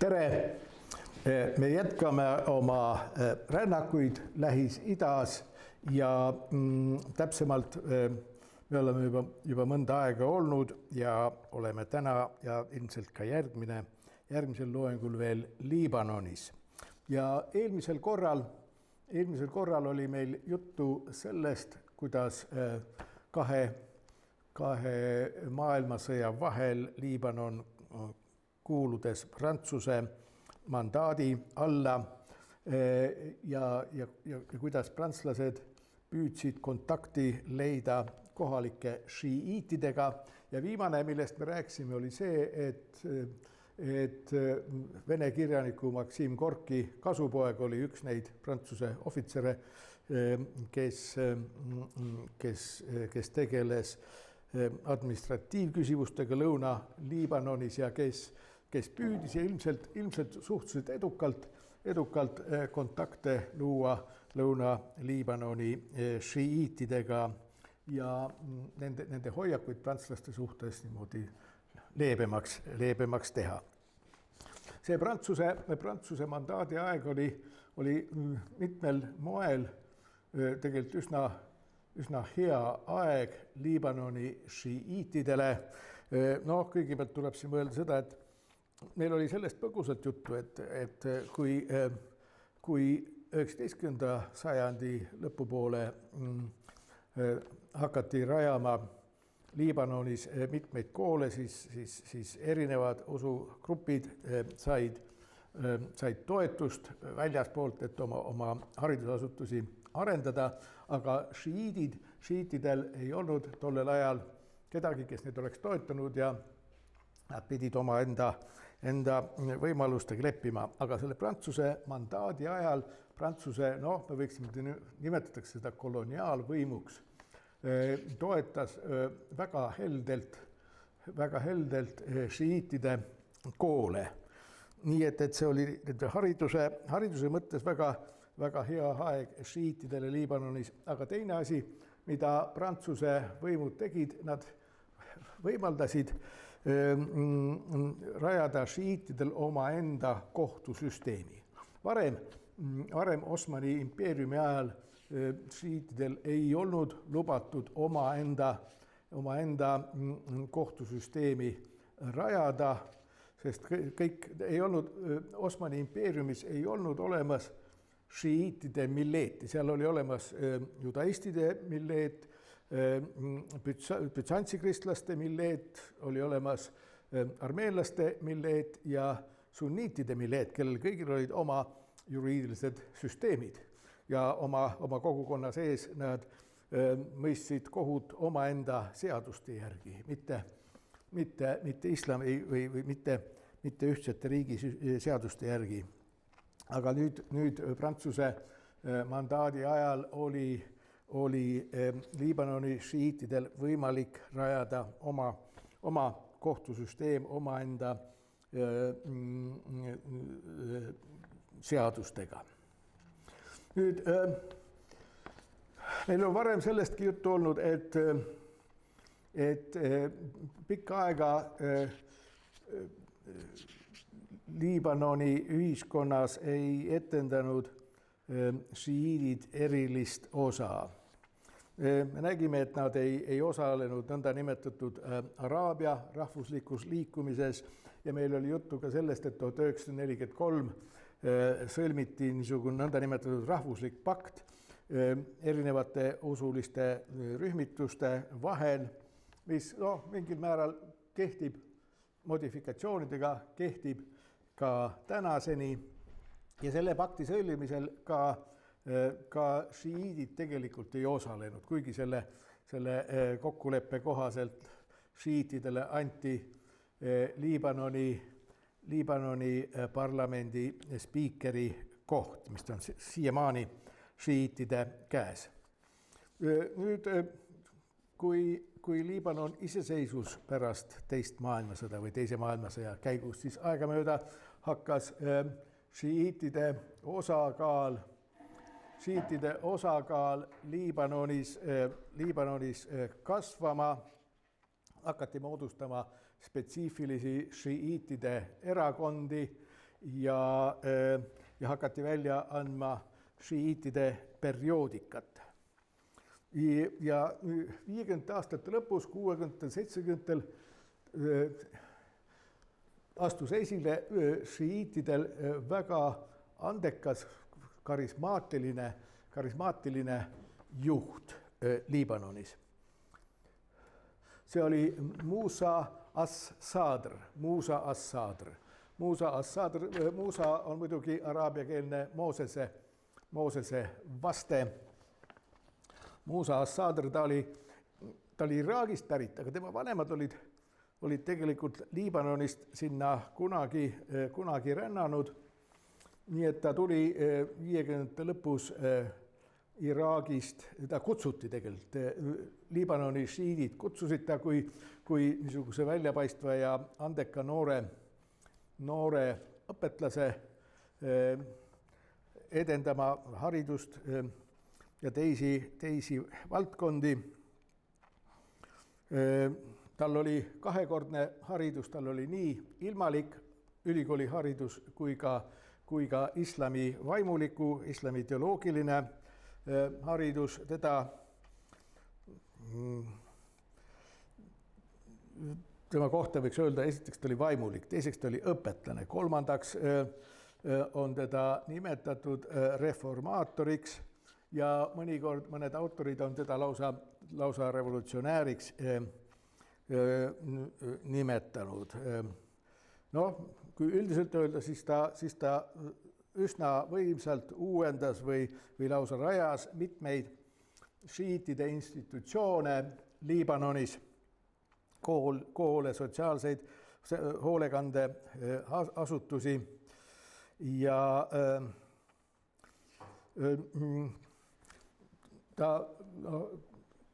tere! Me jätkame oma rännakuid Lähis-Idas ja täpsemalt me oleme juba mõnda aega olnud ja oleme täna ja ilmselt ka järgmisel loengul veel Liibanonis. Ja eelmisel korral oli meil juttu sellest, kuidas kahe maailmasõja vahel Liibanon kuuludes Prantsuse mandaadi alla ja kuidas prantslased püüdsid kontakti leida kohalike šiiitidega. Ja viimane, millest me rääkisime, oli see, et vene kirjaniku Maksim Gorki kasupoeg oli üks neid Prantsuse ohvitsere, kes tegeles administratiivküsimustega Lõuna-Liibanonis ja kes püüdis ja ilmselt suhteliselt edukalt kontakte luua Lõuna-Liibanoni šiiitidega ja nende hoiakuid prantslaste suhtes niimoodi leebemaks teha. See Prantsuse mandaadi aeg oli mitmel moel tegelikult üsna hea aeg Liibanoni šiiitidele. No, kõigepealt tuleb siin mõelda seda, et meil oli sellest põgusalt juttu, et kui 19. sajandi lõpupoole hakati rajama Liibanonis mitmeid koole, siis erinevad usugrupid said toetust väljaspoolt, et oma haridusasutusi arendada, aga šiitidel ei olnud tollel ajal kedagi, kes neid oleks toetanud ja nad pidid oma enda võimalustega leppima. Aga selle Prantsuse mandaadi ajal me võiksime nimetada seda koloniaalvõimuks, toetas väga heldelt šiiitide koole. Nii et see oli hariduse mõttes väga hea aeg šiiitidele Liibanonis. Aga teine asi, mida Prantsuse võimud tegid, nad võimaldasid rajada šiiitidel omaenda kohtusüsteemi. Varem Osmani impeeriumi ajal šiiitidel ei olnud lubatud omaenda kohtusüsteemi rajada, sest Osmani impeeriumis ei olnud olemas šiiitide milleeti. Seal oli olemas judaistide milleet, bütsantsi-kristlaste milleet, oli olemas armeenlaste milleet ja sunniitide milleet, kellel kõigil olid oma juriidilised süsteemid ja oma kogukonna sees nad mõistsid kohut omaenda seaduste järgi, mitte islami või mitte ühtsete riigi seaduste järgi. Aga nüüd Prantsuse mandaadi ajal oli Liibanoni šiiitidel võimalik rajada oma kohtusüsteem omaenda seadustega. Nüüd, meil on varem sellestki juttu olnud, et pikka aega Liibanoni ühiskonnas ei etendanud šiiidid erilist osa. Me nägime, et nad ei osalenud nõnda nimetatud Araabia rahvuslikus liikumises ja meil oli juttu ka sellest, et 1943 sõlmiti niisugune nõnda nimetatud rahvuslik pakt erinevate usuliste rühmituste vahel, mis mingil määral kehtib modifikatsioonidega, kehtib ka tänaseni ja selle pakti sõlmimisel ka šiiidid tegelikult ei osalenud, kuigi selle kokkuleppe kohaselt šiiitidele anti Liibanoni parlamendi spiikeri koht, mis on siiamaani šiiitide käes. Nüüd, kui Liibanon iseseisvus pärast teist maailmasõda või teise maailmasõja käigus, siis aegamööda hakkas šiiitide osakaal Liibanonis kasvama, hakati moodustama spetsiifilisi šiiitide erakondi ja hakati välja andma šiiitide perioodikat. Ja 50 aastate lõpus, 60-tel, 70-tel astus esile šiiitidel väga andekas, karismaatiline juht Liibanonis. See oli Musa as-Sadr. Musa on muidugi araabiakeelne Moosese vaste. Musa as-Sadr, ta oli Iraagist pärit, aga tema vanemad olid tegelikult Liibanonist sinna kunagi rännanud. Nii et ta tuli 50 lõpus Iraagist, ta kutsuti tegelikult, Liibanoni šiidid kutsusid ta kui niisuguse väljapaistva ja andeka noore õpetlase edendama haridust ja teisi valdkondi. Tal oli kahekordne haridus, tal oli nii ilmalik ülikooli haridus kui ka islami vaimuliku, islami teoloogiline haridus. Tema kohta võiks öelda, esiteks ta oli vaimulik, teiseks ta oli õpetlane, kolmandaks on teda nimetatud reformaatoriks ja mõnikord mõned autorid on teda lausa revolutsionääriks nimetanud. Kui üldiselt öelda, siis ta üsna võimsalt uuendas või lausa rajas mitmeid šiitide institutsioone Liibanonis, koole, sotsiaalseid hoolekandeasutusi ja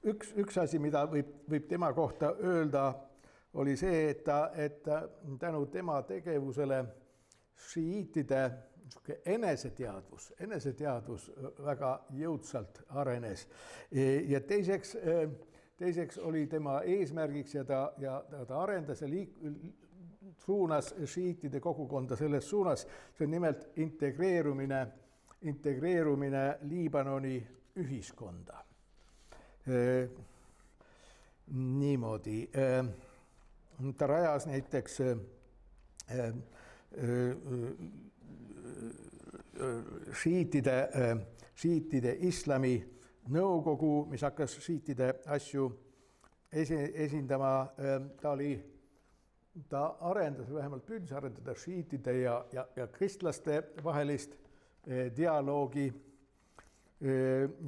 üks asi, mida võib tema kohta öelda, oli see, et tänu tema tegevusele šiiitide eneseteadvus väga jõudsalt arenes. Ja teiseks oli tema eesmärgiks ja ta arendas ja suunas šiiitide kogukonda selles suunas, see on nimelt integreerumine Liibanoni ühiskonda. Niimoodi. Ta rajas näiteks šiitide islami nõukogu, mis hakkas šiitide asju esindama. Ta arendas, vähemalt püüdis arendada šiitide ja kristlaste vahelist dialoogi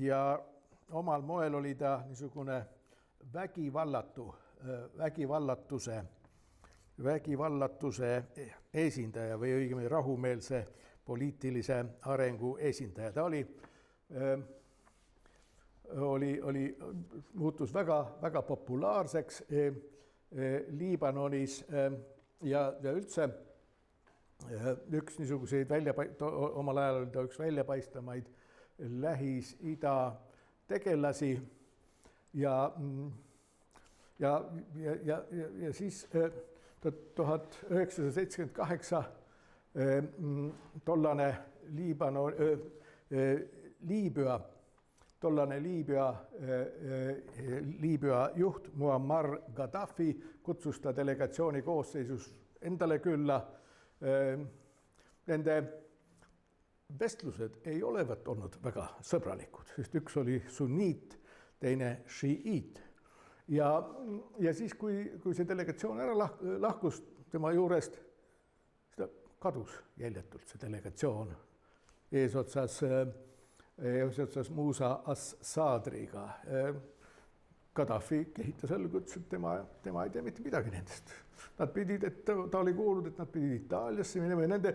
ja omal moel oli ta niisugune vägivallatuse esindaja või õigemini rahumeelse poliitilise arengu esindaja. Ta muutus väga populaarseks Liibanonis ja üldse üks niisuguseid omal ajal oli ta üks väljapaistvamaid Lähis-Ida tegelasi ja siis 1978 tollane Liibüa juht Muammar Gaddafi kutsus ta delegatsiooni koosseisus endale külla. Nende vestlused ei olevat olnud väga sõbralikud, sest üks oli sunniit, teine šiiit. Ja siis, kui see delegatsioon ära lahkus tema juurest, siis ta kadus jäljetult, see delegatsioon eesotsas Musa as-Sadriga. Gaddafi kehitas jälle, ütles, et tema ei tea mitte midagi nendest. Ta oli kuulnud, et nad pidid Itaaliasse minema ja nende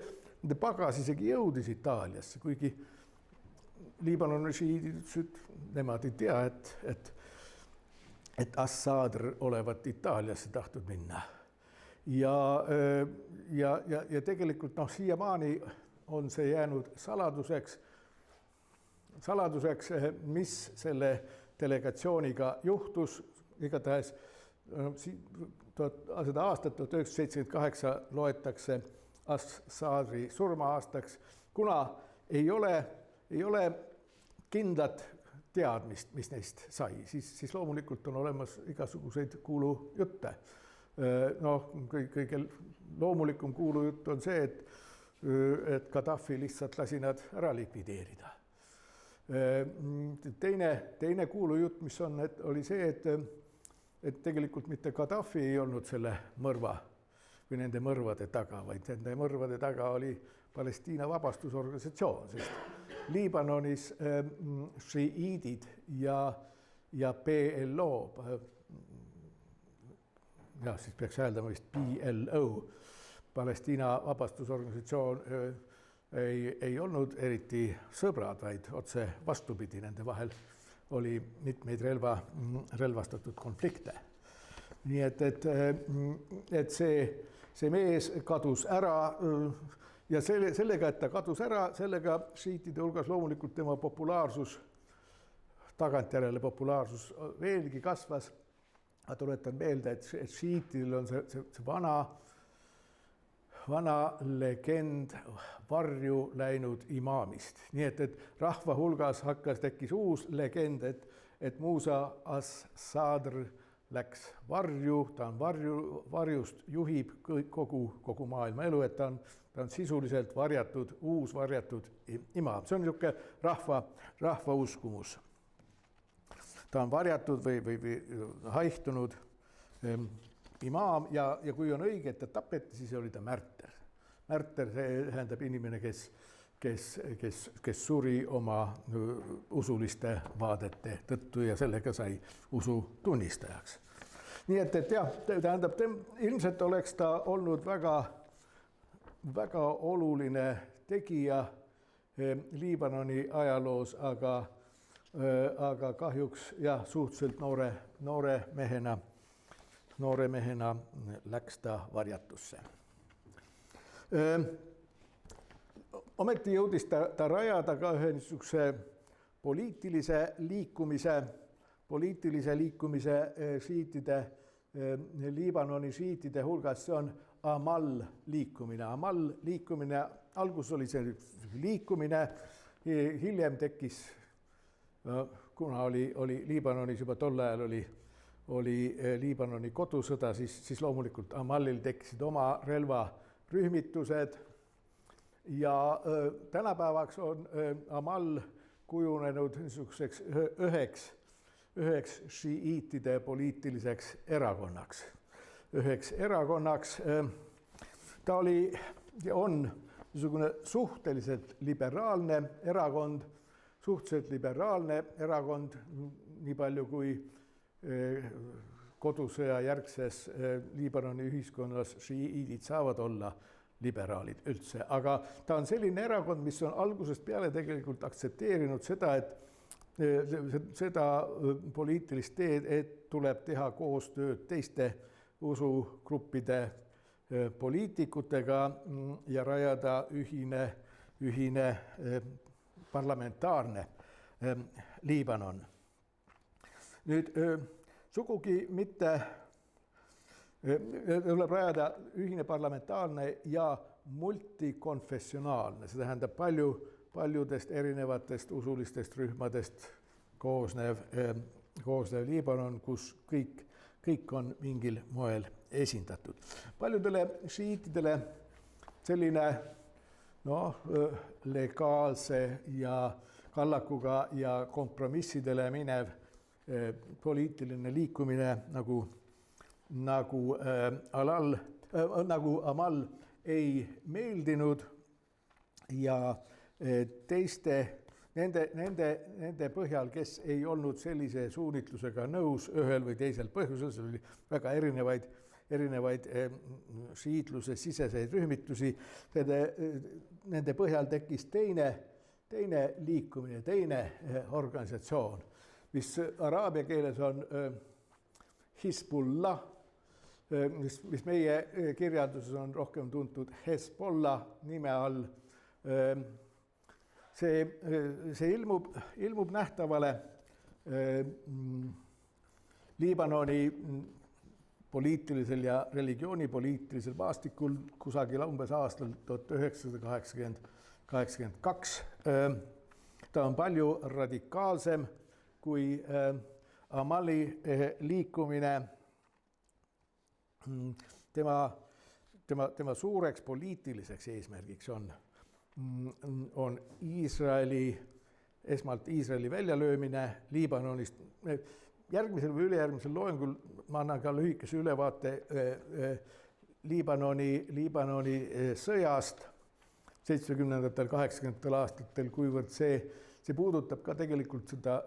pagas isegi jõudis Itaaliasse, kuigi Liibanoni šiidid ütlesid, et nemad ei tea, et as-Sadr olevat Itaaliasse tahtnud minna. Ja tegelikult siiamaani on see jäänud saladuseks, mis selle delegatsiooniga juhtus. Igatahes seda aastat 1978 loetakse Assadri surma-aastaks, kuna ei ole kindlat teadmist, mis neist sai, siis loomulikult on olemas igasuguseid kuulujutte. Noh, kõige loomulikum kuulujutt on see, et Gaddafi lihtsalt lasi nad ära likvideerida. Teine kuulujutt, mis on, oli see, et tegelikult mitte Gaddafi ei olnud selle mõrva või nende mõrvade taga, vaid nende mõrvade taga oli Palestiina vabastusorganisatsioon, sest Liibanonis šiiidid ja PLO, siis peaks hääldama vist PLO, Palestiina vabastusorganisatsioon ei olnud eriti sõbrad, vaid otse vastupidi, nende vahel oli mitmeid relvastatud konflikte. Nii et see mees kadus ära ja sellega, et ta kadus ära, sellega šiitide hulgas loomulikult tema populaarsus, tagantjärele populaarsus veelgi kasvas. Ma tuletan meelde, et šiitidel on see vana legend varju läinud imaamist. Nii et rahva hulgas tekkis uus legend, et Musa as-Sadr läks varju, ta on varjust, juhib kogu maailma elu, et ta on sisuliselt uus varjatud imaam. See on niisugune rahva uskumus. Ta on varjatud või haihtunud imaam ja kui on õige, et ta tapeti, siis oli ta märter. Märter tähendab inimene, kes suri oma usuliste vaadete tõttu ja sellega sai usu tunnistajaks. Nii et jah, tähendab, ilmselt oleks ta olnud väga oluline tegija Liibanoni ajaloos, aga kahjuks jah, suhteliselt noore mehena läks ta varjatusse. Ometi jõudis ta rajada ka ühe niisuguse poliitilise liikumise šiitide, Liibanoni šiitide hulgas, see on Amal liikumine. Amal liikumine, algus oli see liikumine, hiljem tekkis, kuna oli Liibanonis juba tol ajal oli Liibanoni kodusõda, siis loomulikult Amalil tekkisid oma relvarühmitused ja tänapäevaks on Amal kujunenud niisuguseks üheks šiiitide poliitiliseks erakonnaks. Ta on niisugune suhteliselt liberaalne erakond, nii palju kui kodusõja järgses Liibanoni ühiskonnas šiiidid saavad olla liberaalid üldse, aga ta on selline erakond, mis on algusest peale tegelikult aktsepteerinud seda poliitilist teed, et tuleb teha koostööd teiste usugruppide poliitikutega ja rajada ühine parlamentaarne Liibanon. Nüüd sugugi mitte tuleb rajada ühine parlamentaarne ja multikonfessionaalne, see tähendab paljudest erinevatest usulistest rühmadest koosnev Liibanon, kus kõik on mingil moel esindatud. Paljudele šiitidele selline legaalse ja kallakuga ja kompromissidele minev poliitiline liikumine nagu Amal ei meeldinud ja nende põhjal, kes ei olnud sellise suunitlusega nõus ühel või teisel põhjusel, see oli väga erinevaid šiitluse siseseid rühmitusi, nende põhjal tekkis teine liikumine, teine organisatsioon, mis araabia keeles on Hizbullah, mis meie kirjanduses on rohkem tuntud Hezbollah nime all. See ilmub nähtavale Liibanoni poliitilisel ja religioonipoliitilisel maastikul kusagil umbes aastal 1982. Ta on palju radikaalsem kui Amali liikumine. Tema suureks poliitiliseks eesmärgiks on esmalt Iisraeli väljalöömine Liibanonist. Järgmisel või ülejärgmisel loengul ma annan ka lühikese ülevaate Liibanoni sõjast 70-ndatel, 80-ndatel aastatel, kuivõrd see puudutab ka tegelikult seda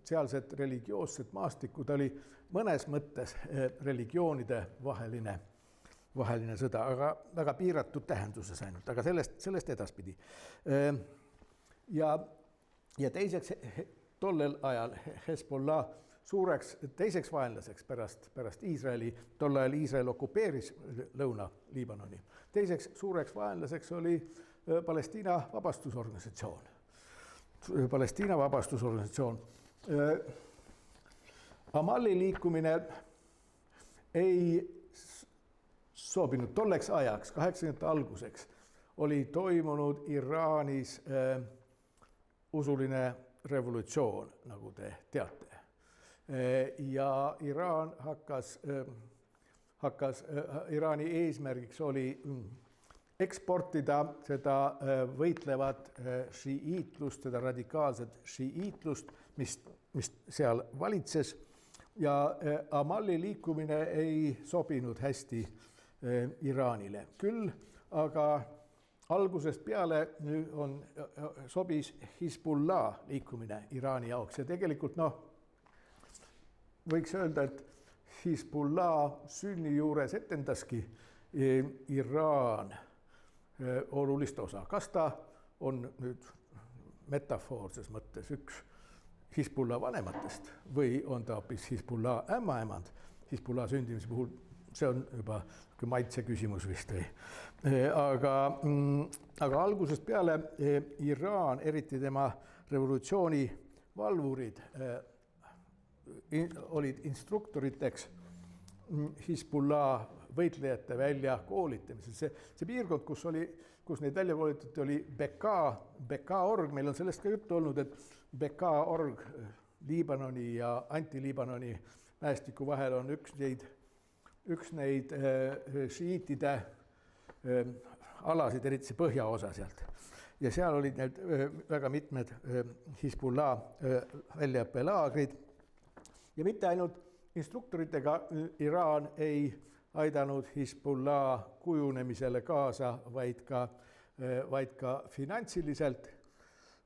sealset religioosset maastikku. Ta oli mõnes mõttes religioonide vaheline sõda, aga väga piiratud tähenduses ainult, aga sellest edaspidi. Ja teiseks tollel ajal Hezbollah teiseks vaenlaseks pärast Iisraeli, tol ajal Iisrael okupeeris Lõuna-Liibanoni. Teiseks suureks vaenlaseks oli Palestiina vabastusorganisatsioon. Amali liikumine ei sobinud tolleks ajaks, 80-ndate alguseks, oli toimunud Iraanis usuline revolutsioon, nagu te teate. Ja Iraani eesmärgiks oli eksportida seda võitlevat šiiitlust, seda radikaalset šiiitlust, mis seal valitses. Ja Amali liikumine ei sobinud hästi Iraanile. Küll aga algusest peale sobis Hezbollah liikumine Iraani jaoks ja tegelikult võiks öelda, et Hezbollah sünni juures etendaski Iraan olulist osa. Kas ta on nüüd metafoorses mõttes üks Hezbollah vanematest või on ta hoopis Hezbollah ämmaemand Hezbollah sündimise puhul, see on juba maitse küsimus vist või. Aga algusest peale Iraan, eriti tema revolutsiooni valvurid, olid instruktoriteks Hezbollah võitlejate väljakoolitamisel. See piirkond, kus neid välja koolitati, oli Bekaa org. Meil on sellest ka juttu olnud, et Bekaa org Liibanoni ja anti-Liibanoni mäestiku vahel on üks neid šiiitide alasid, eriti see põhjaosa sealt. Ja seal olid need väga mitmed Hezbollah väljaõppelaagrid. Ja mitte ainult instruktoritega Iraan ei aidanud Hezbollah kujunemisele kaasa, vaid ka finantsiliselt,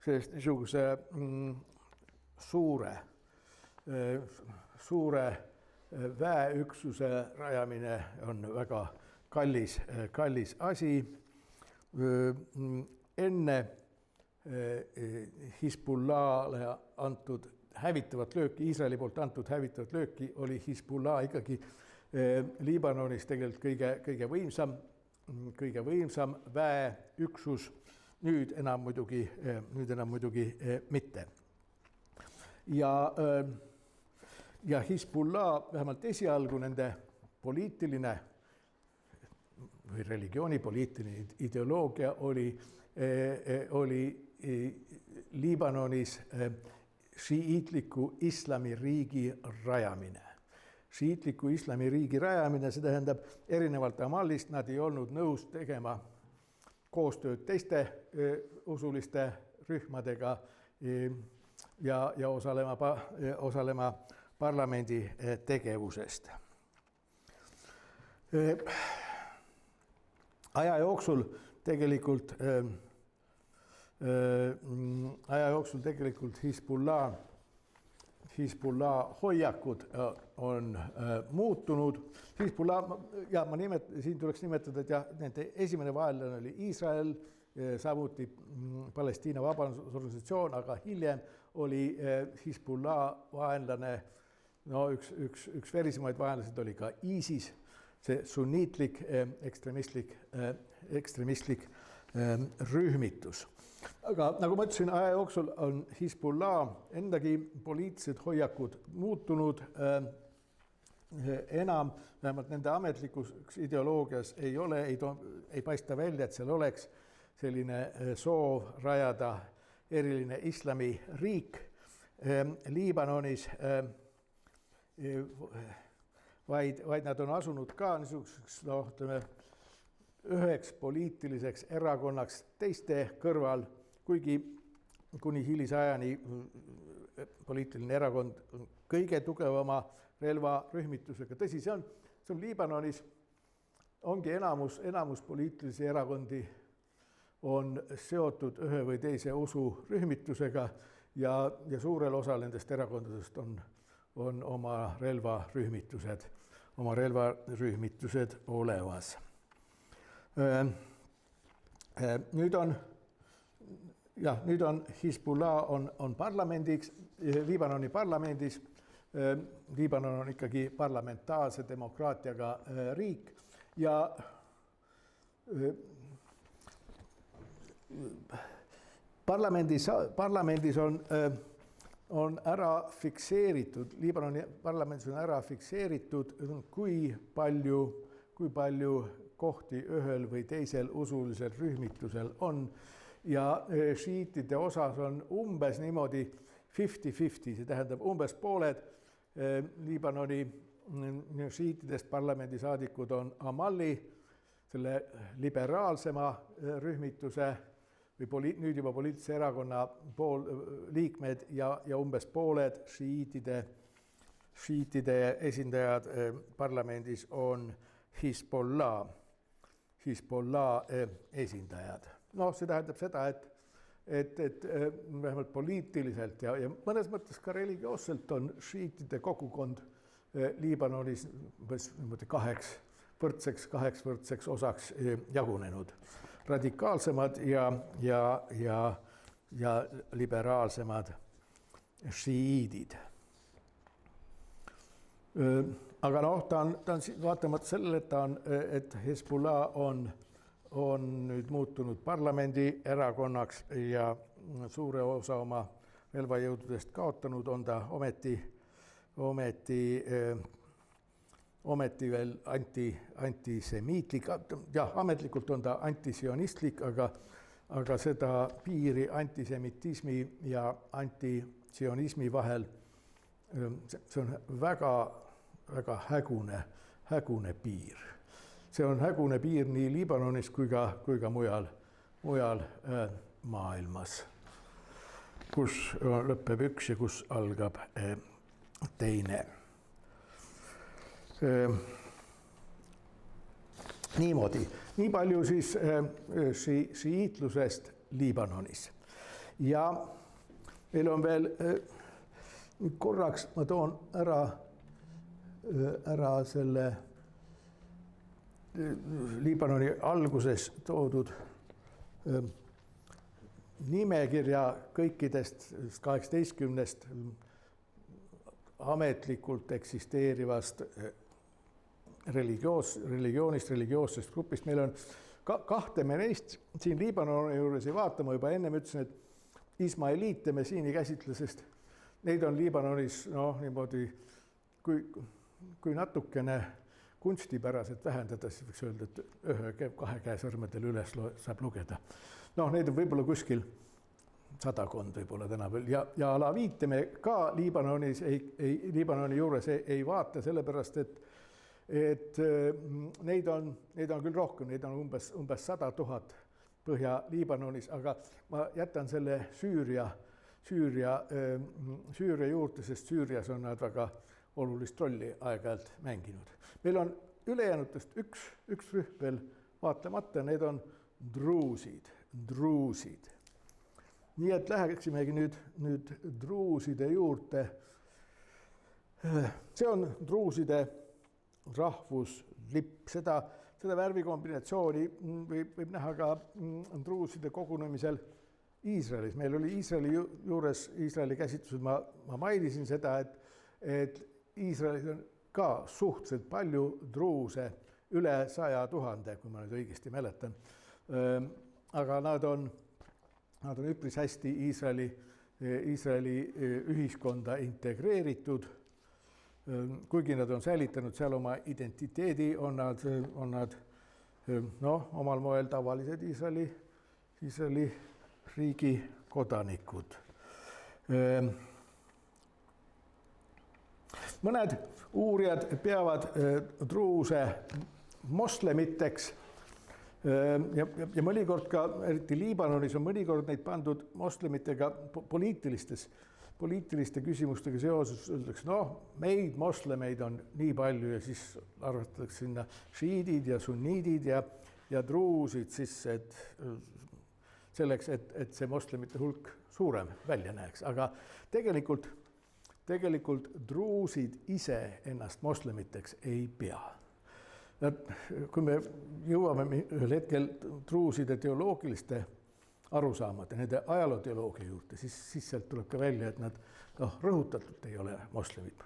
sest niisuguse suure väeüksuse rajamine on väga kallis asi. Enne Hezbollah'le antud hävitavat lööki, Iisraeli poolt antud hävitavat lööki, oli Hezbollah ikkagi Liibanonis tegelikult kõige võimsam väeüksus, nüüd enam muidugi mitte. Ja Hezbollah, vähemalt esialgu nende poliitiline või religioonipoliitiline ideoloogia oli Liibanonis šiiitliku islamiriigi rajamine. Šiiitliku islamiriigi rajamine, see tähendab erinevalt Amalist, nad ei olnud nõus tegema koostööd teiste usuliste rühmadega ja osalema parlamendi tegevusest. Aja jooksul tegelikult Hezbollah hoiakud on muutunud. Hezbollah, ja siin tuleks nimetada, et nende esimene vaenlane oli Iisrael, samuti Palestiina vabadusorganisatsioon, aga hiljem oli Hezbollah vaenlane, üks verisemaid vaenlased oli ka ISIS, see sunniitlik ekstremistlik rühmitus. Aga nagu ma ütlesin, aja jooksul on Hezbollah endagi poliitilised hoiakud muutunud. enam, vähemalt nende ametlikus ideoloogias ei paista välja, et seal oleks selline soov rajada eriline islamiriik Liibanonis, vaid nad on asunud ka niisuguseks, üheks poliitiliseks erakonnaks teiste kõrval, kuigi kuni hilisajani poliitiline erakond kõige tugevama relvarühmitusega. Tõsi, see on Liibanonis, ongi enamus poliitilisi erakondi on seotud ühe või teise usurühmitusega ja suurel osal nendest erakondadest on oma relvarühmitused olemas. Nüüd on Hezbollah on parlamendiks, Liibanoni parlamendis. Liibanon on ikkagi parlamentaarse demokraatiaga riik ja parlamendis on ära fikseeritud, Liibanoni parlamendis on ära fikseeritud, kui palju kohti ühel või teisel usulisel rühmitusel on ja šiitide osas on umbes niimoodi 50-50, see tähendab umbes pooled Liibanoni šiitidest parlamendisaadikud on Amalli, selle liberaalsema rühmituse või nüüd juba poliitilise erakonna liikmed ja umbes pooled šiitide esindajad parlamendis on Hezbollah esindajad. See tähendab seda, et vähemalt poliitiliselt ja mõnes mõttes ka religioosselt on šiitide kogukond Liibanonis kaheks võrdseks osaks jagunenud. Radikaalsemad ja liberaalsemad šiidid. Aga ta on vaatamata sellele, et Hezbollah on nüüd muutunud parlamendi erakonnaks ja suure osa oma relvajõududest kaotanud, on ta ometi veel antisemiitlik, ametlikult on ta antisionistlik, aga seda piiri antisemitismi ja antisionismi vahel, see on väga hägune piir. See on hägune piir nii Liibanonis kui ka mujal maailmas, kus lõpeb üks ja kus algab teine. Niimoodi, nii palju siis šiiitlusest Liibanonis. Ja meil on veel korraks, ma toon ära selle Liibanoni alguses toodud nimekirja kõikidest 18 ametlikult eksisteerivast religioossest grupist. Meil on kahte me neist siin Liibanoni juures ei vaata, ma juba ennem ütlesin, et ismaeliite me siin ei käsitle, sest neid on Liibanonis niimoodi, kui natukene kunstipäraselt vähendada, siis võiks öelda, et kahe käe sõrmedel üles saab lugeda. Neid on võib-olla kuskil 100 võib-olla tänapäeval ja alaviite me ka Liibanoni juures ei vaata, sellepärast et neid on küll rohkem, neid on umbes 100 000 Põhja-Liibanonis, aga ma jätan selle Süüria juurde, sest Süürias on nad väga olulist rolli aeg-ajalt mänginud. Meil on ülejäänutest üks rühm veel vaatamata, need on druusid. Nii et läheksimegi nüüd druuside juurde. See on druuside rahvuslipp, seda värvikombinatsiooni võib näha ka druuside kogunemisel Iisraelis. Meil oli Iisraeli juures, Iisraeli käsitlusel ma mainisin seda, et Iisraelis on ka suhteliselt palju druuse, üle 100 000, kui ma nüüd õigesti mäletan. Aga nad on üpris hästi Iisraeli ühiskonda integreeritud kuigi nad on säilitanud seal oma identiteedi, on nad omal moel tavalised Iisraeli riigi kodanikud. Mõned uurijad peavad druuse moslemiteks ja mõnikord ka, eriti Liibanonis on mõnikord neid pandud moslemitega poliitiliste küsimustega seoses, öeldakse, meid moslemeid on nii palju ja siis arvatakse sinna šiidid ja sunniidid ja druusid sisse, et selleks, et see moslemite hulk suurem välja näeks, aga tegelikult druusid ise ennast moslemiteks ei pea. Kui me jõuame ühel hetkel druuside teoloogiliste arusaamade, nende ajalooteoloogia juurde, siis sealt tuleb ka välja, et nad rõhutatult ei ole moslemid.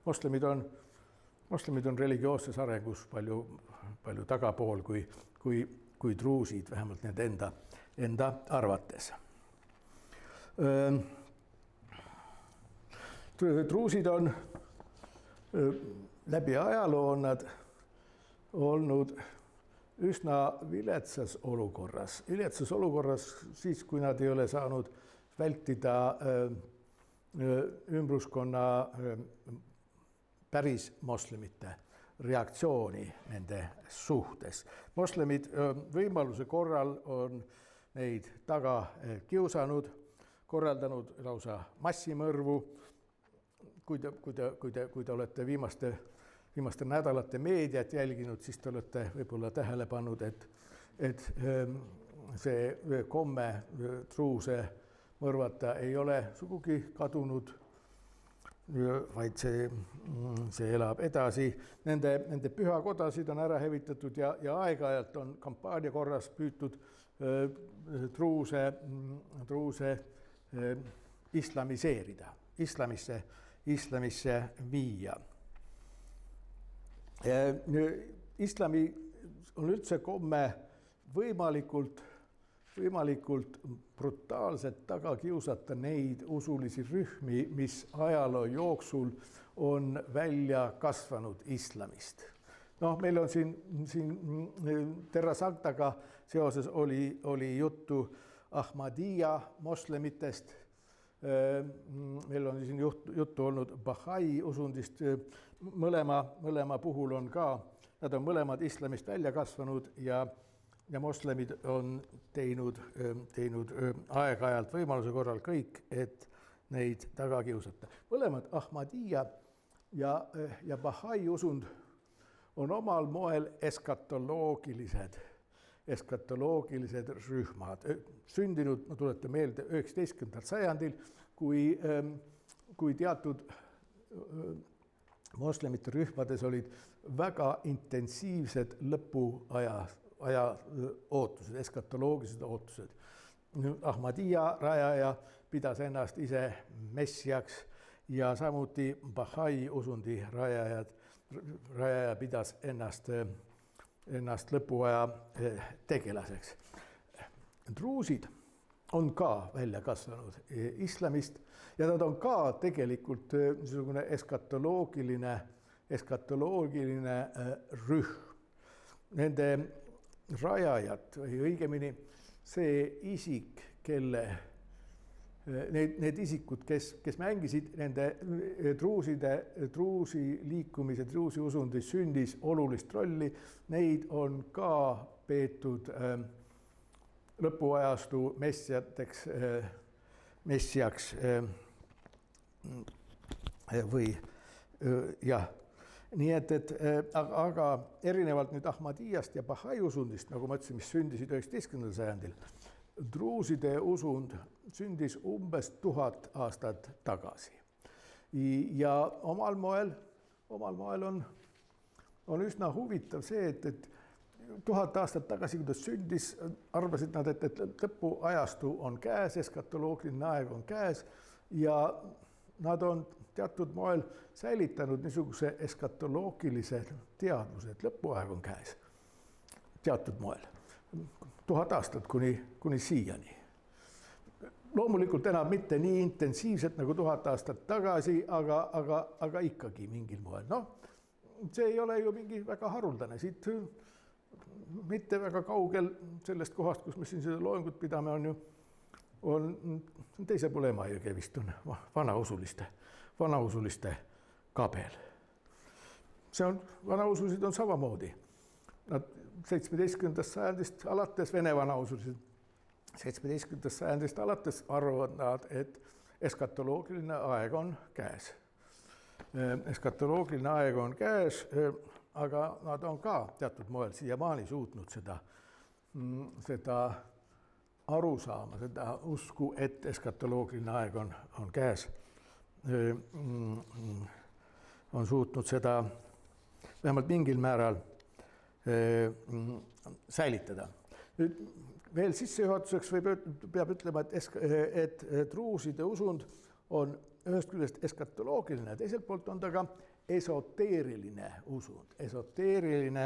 Moslemid on religioosses arengus palju tagapool kui druusid, vähemalt nende enda arvates. Druusid on läbi ajaloo nad olnud üsna viletsas olukorras siis, kui nad ei ole saanud vältida ümbruskonna päris moslemite reaktsiooni nende suhtes. Moslemid võimaluse korral on neid taga kiusanud, korraldanud lausa massimõrvu. Kui te olete viimaste nädalate meediat jälginud, siis te olete võib-olla tähele pannud, et see komme druuse mõrvata ei ole sugugi kadunud, vaid see elab edasi. Nende pühakodasid on ära hävitatud ja aeg-ajalt on kampaania korras püütud druuse islamiseerida, islamisse viia. Islami on üldse komme võimalikult brutaalselt taga kiusata neid usulisi rühmi, mis ajaloo jooksul on välja kasvanud islamist. Meil on siin Terra Sanctaga seoses oli juttu Ahmadiyya moslemitest. Meil on siin juttu olnud Bahai usundist, mõlema puhul on ka, nad on mõlemad islamist välja kasvanud ja moslemid on teinud aeg-ajalt võimaluse korral kõik, et neid taga kiusata. Mõlemad Ahmadiyya ja Bahai usund on omal moel eskatoloogilised rühmad, sündinud, ma tuletan meelde, 19. sajandil, kui teatud moslemite rühmades olid väga intensiivsed lõpuaja ootused, eskatoloogilised ootused. Ahmadiyya rajaja pidas ennast ise messiaks ja samuti Bahai usundi rajaja pidas ennast lõpuaja tegelaseks. Druusid on ka välja kasvanud islamist ja nad on ka tegelikult niisugune eskatoloogiline rühm. Nende rajajad või õigemini see isik, need isikud, kes mängisid nende druusi liikumise, druusi usundi sündis olulist rolli, neid on ka peetud lõpuajastu messiaks või jah. Nii et aga erinevalt nüüd Ahmadiyyast ja Bahai usundist, nagu ma ütlesin, mis sündisid 19. sajandil, druuside usund sündis umbes 1000 aastat tagasi. Ja omal moel on üsna huvitav see, et 1000 aastat tagasi, kui ta sündis, arvasid nad, et lõpuajastu on käes, eskatoloogiline aeg on käes ja nad on teatud moel säilitanud niisuguse eskatoloogilise teadvuse, et lõpuaeg on käes. Teatud moel. 1000 aastat kuni siiani. loomulikult enam mitte nii intensiivselt nagu 1000 aastat tagasi, aga ikkagi mingil moel. Noh, see ei ole ju mingi väga haruldane, siit mitte väga kaugel sellest kohast, kus me siin seda loengut pidame, on teise poole Emajõge vist on vanausuliste kabel. See on, vanausulised on samamoodi. Nad 17. sajandist alates, Vene vanausulised 17. sajandist alates arvavad nad, et eskatoloogiline aeg on käes. Eskatoloogiline aeg on käes, aga nad on ka teatud moel siiamaani suutnud seda aru saama, seda usku, et eskatoloogiline aeg on käes. On suutnud seda vähemalt mingil määral säilitada. Nüüd veel sissejuhatuseks peab ütlema, et druuside usund on ühest küljest eskatoloogiline, teiselt poolt on ta ka esoteeriline usund. Esoteeriline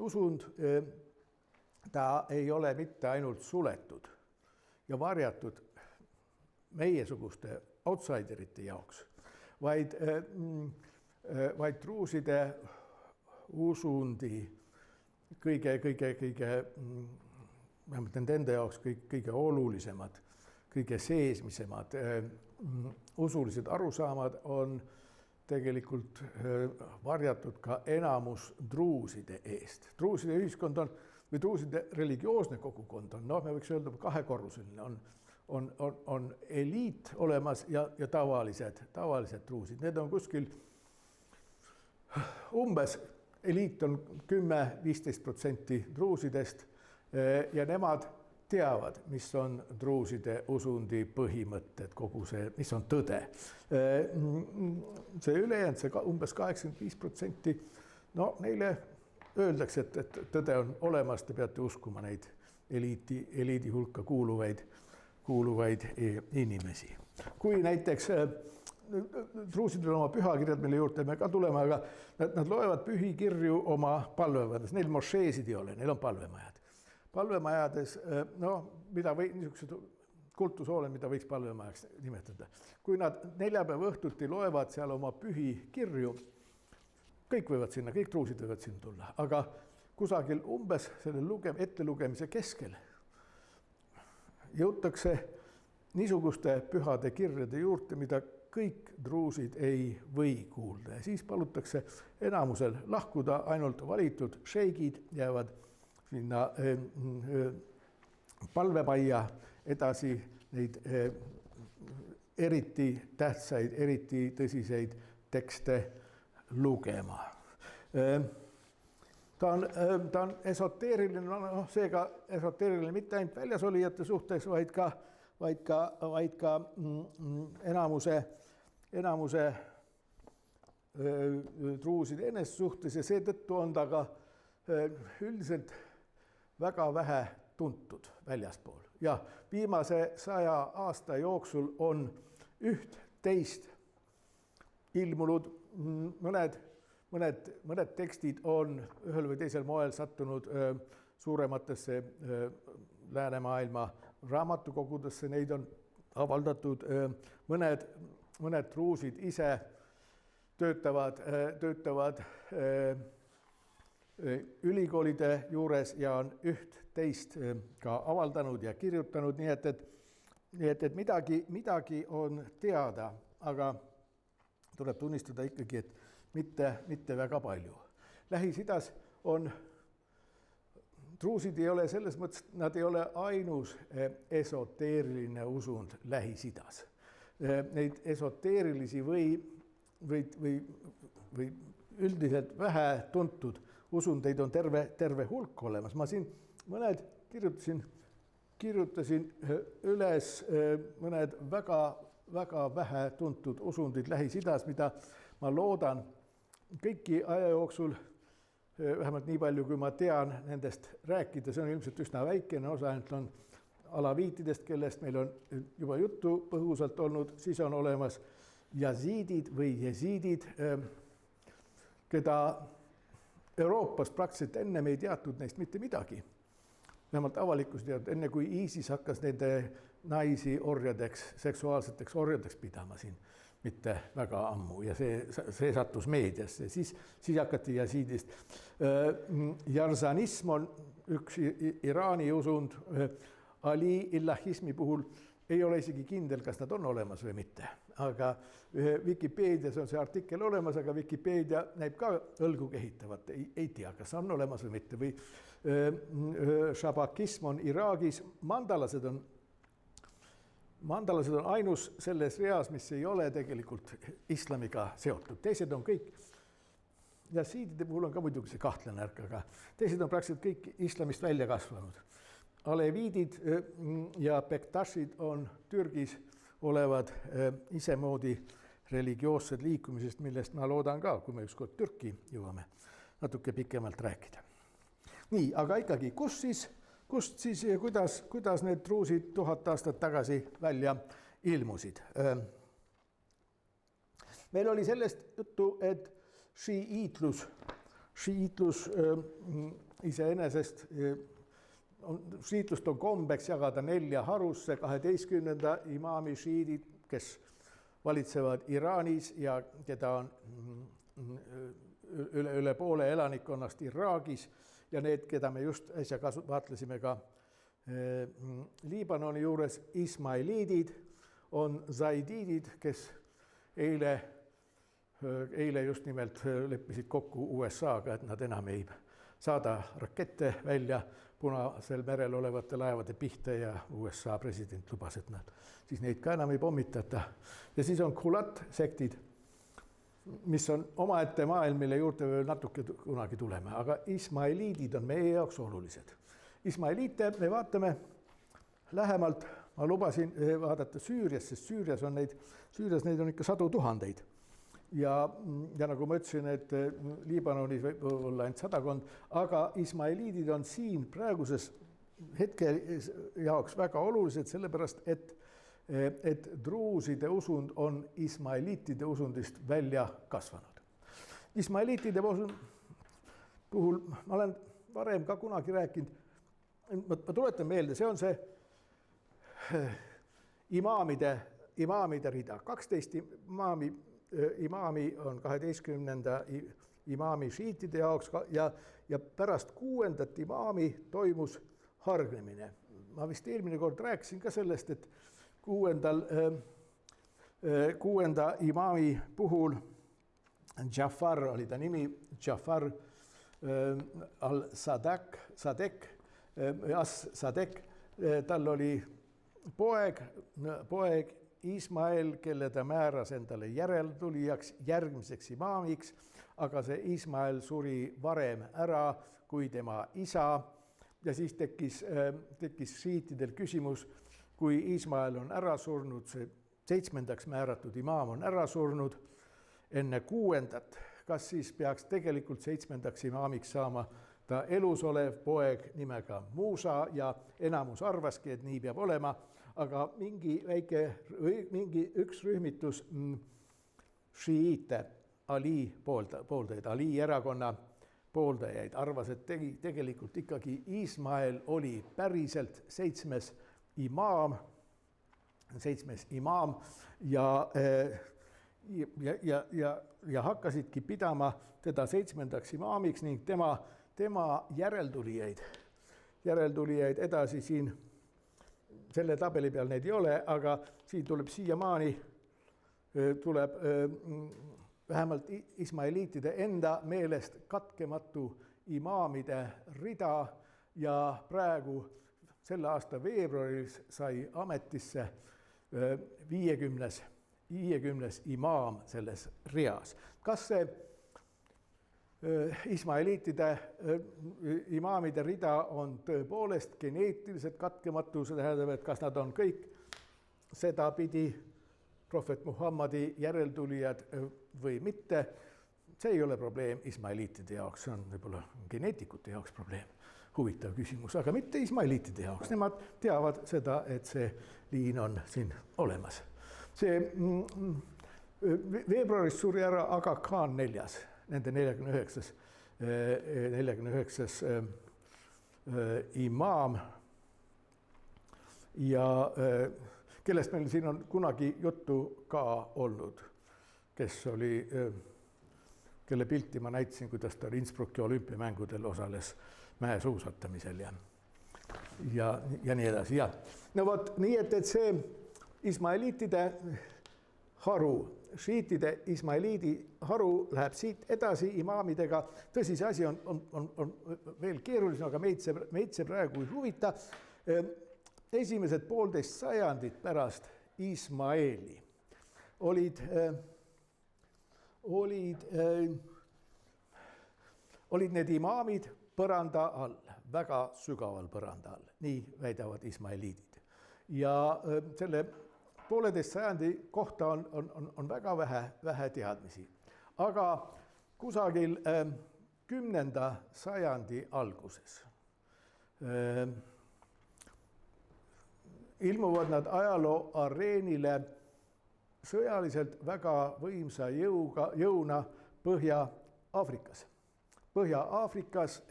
usund, ta ei ole mitte ainult suletud ja varjatud meiesuguste outsiderite jaoks, vaid druuside usundi kõige vähemalt nende jaoks kõige olulisemad, kõige seesmisemad usulised arusaamad on tegelikult varjatud ka enamus druuside eest. Druuside ühiskond on, või druuside religioosne kogukond on, me võiks öelda kahekorruseline, on eliit olemas ja tavalised druusid. Need on kuskil umbes, eliit on 10-15% druusidest ja nemad teavad, mis on druuside usundi põhimõtted, kogu see, mis on tõde. See ülejäänud, see umbes 85%, neile öeldakse, et tõde on olemas, te peate uskuma neid eliidi hulka kuuluvaid inimesi. Kui näiteks druusidel oma pühakirjad, mille juurde me ka tuleme, aga nad loevad pühikirju oma palvemajades, neil mošeesid ei ole, neil on palvemajad. Palvemajades, mida niisugused kultushooled, mida võiks palvemajaks nimetada. Kui nad neljapäeva õhtuti loevad seal oma pühikirju, kõik võivad sinna, kõik druusid võivad sinna tulla, aga kusagil umbes selle ettelugemise keskel jõutakse niisuguste pühade kirjade juurde, mida kõik druusid ei või kuulda. Ja siis palutakse enamusel lahkuda, ainult valitud šeigid jäävad sinna palvemajja edasi neid eriti tähtsaid, eriti tõsiseid tekste lugema. Ta on esoteeriline, seega esoteeriline mitte ainult väljasolijate suhtes, vaid ka enamuse druuside enese suhtes ja seetõttu on ta ka üldiselt väga vähe tuntud väljaspool. Ja viimase 100 aasta jooksul on üht-teist ilmunud, mõned tekstid on ühel või teisel moel sattunud suurematesse läänemaailma raamatukogudesse, neid on avaldatud, mõned druusid ise töötavad ülikoolide juures ja on üht-teist ka avaldanud ja kirjutanud, nii et midagi on teada, aga tuleb tunnistada ikkagi, et mitte väga palju. Lähis-Idas on, druusid ei ole selles mõttes, nad ei ole ainus esoteeriline usund Lähis-Idas. Neid esoteerilisi või üldiselt vähe tuntud usundeid on terve hulk olemas. Ma siin mõned kirjutasin üles mõned väga vähe tuntud usundid Lähis-Idas, mida ma loodan kõiki aja jooksul, vähemalt nii palju, kui ma tean nendest rääkida, see on ilmselt üsna väikene osa, ainult on alaviitidest, kellest meil on juba juttu põgusalt olnud, siis on olemas jaziidid või jesiidid, keda Euroopas praktiliselt ennem ei teatud neist mitte midagi. vähemalt avalikkus teab, enne kui ISIS hakkas nende naisi orjadeks, seksuaalseteks orjadeks pidama siin, mitte väga ammu ja see sattus meediasse, siis hakati jasiidist. Jarzanism on üks Iraani usund, Ali illahismi puhul ei ole isegi kindel, kas nad on olemas või mitte, aga Vikipeedias on see artikkel olemas, aga Vikipeedia näib ka õlgu kehitavat, ei tea, kas on olemas või mitte. Või šabakism on Iraagis, mandalased on ainus selles reas, mis ei ole tegelikult islamiga seotud. Teised on kõik, jasiidide puhul on ka muidugi see kahtlane ärk, aga teised on praktiliselt kõik islamist välja kasvanud. Aleviidid ja Bektašid on Türgis olevad isemoodi religioossed liikumisest, millest ma loodan ka, kui me ükskord Türki jõuame natuke pikemalt rääkida. Nii, aga ikkagi, kust siis ja kuidas need druusid 1000 aastat tagasi välja ilmusid? Meil oli sellest juttu, et šiiitlus iseenesest šiitlust on kombeks jagada 4 harusse, 12. imaami šiidid, kes valitsevad Iraanis ja keda on üle poole elanikkonnast Iraagis ja need, keda me just äsja vaatlesime ka Liibanoni juures, ismailiidid on zaidiidid, kes eile just nimelt leppisid kokku USA-ga, et nad enam ei saada rakette välja Punasel merel olevate laevade pihta ja USA president lubas, et nad siis neid ka enam ei pommitata. Ja siis on Khulat sektid, mis on omaette maailm, mille juurde veel natuke kunagi tuleme, aga ismailiidid on meie jaoks olulised. Ismailiite me vaatame lähemalt, ma lubasin vaadata Süürias, sest Süürias neid on ikka sadu tuhandeid. Ja nagu ma ütlesin, et Liibanonis võib olla ainult 100, aga ismailiidid on siin praeguses hetke jaoks väga olulised, sellepärast et druuside usund on ismailiitide usundist välja kasvanud. Ismailiitide puhul ma olen varem ka kunagi rääkinud, ma tuletan meelde, see on see imaamide rida, 12 imaami on 12. imaami šiitide jaoks ja pärast 6. imaami toimus hargnemine. Ma vist eelmine kord rääkisin ka sellest, et 6. imaami puhul Jafar oli ta nimi, Jafar al-Sadek, tal oli poeg Ismael, kelle ta määras endale järeltulijaks, järgmiseks imaamiks, aga see Ismael suri varem ära kui tema isa ja siis tekkis šiitidel küsimus, kui Ismael on ära surnud, see 7. määratud imaam on ära surnud enne 6., kas siis peaks tegelikult 7. imaamiks saama ta elus olev poeg nimega Muusa ja enamus arvaski, et nii peab olema, aga mingi üks rühmitus šiiite Ali pooldajaid, Ali erakonna pooldajaid arvas, et tegelikult ikkagi Ismael oli päriselt 7. imaam ja hakkasidki pidama teda 7. imaamiks ning tema järeltulijaid edasi siin selle tabeli peal neid ei ole, aga siin tuleb siiamaani vähemalt ismailiitide enda meelest katkematu imaamide rida ja praegu selle aasta veebruaris sai ametisse 50. imaam selles reas. Kas see ismailiitide imaamide rida on tõepoolest geneetiliselt katkematu, see tähendab, et kas nad on kõik sedapidi prohvet Muhammadi järeltulijad või mitte, see ei ole probleem ismailiitide jaoks, see on võib-olla geneetikute jaoks probleem, huvitav küsimus, aga mitte ismailiitide jaoks, nemad teavad seda, et see liin on siin olemas. See veebruaris suri ära Aga Khan 4. nende 49 imaam ja kellest meil siin on kunagi juttu ka olnud, kelle pilti ma näitasin, kuidas ta Innsbrucki olümpiamängudel osales mäesuusatamisel ja nii edasi. Ja. No vot, nii et see ismaeliitide haru, šiitide ismaeliidi haru läheb siit edasi imaamidega. Tõsi, see asi on veel keerulisem, aga meid see praegu ei huvita. Esimesed 1,5 sajandit pärast Ismaeli olid need imaamid põranda all, väga sügaval põranda all, nii väidavad ismaeliidid. Ja selle 1,5 sajandi kohta on väga vähe teadmisi. Aga kusagil 10. sajandi alguses ilmuvad nad ajaloo areenile sõjaliselt väga võimsa jõuna Põhja-Aafrikas. Põhja-Aafrikas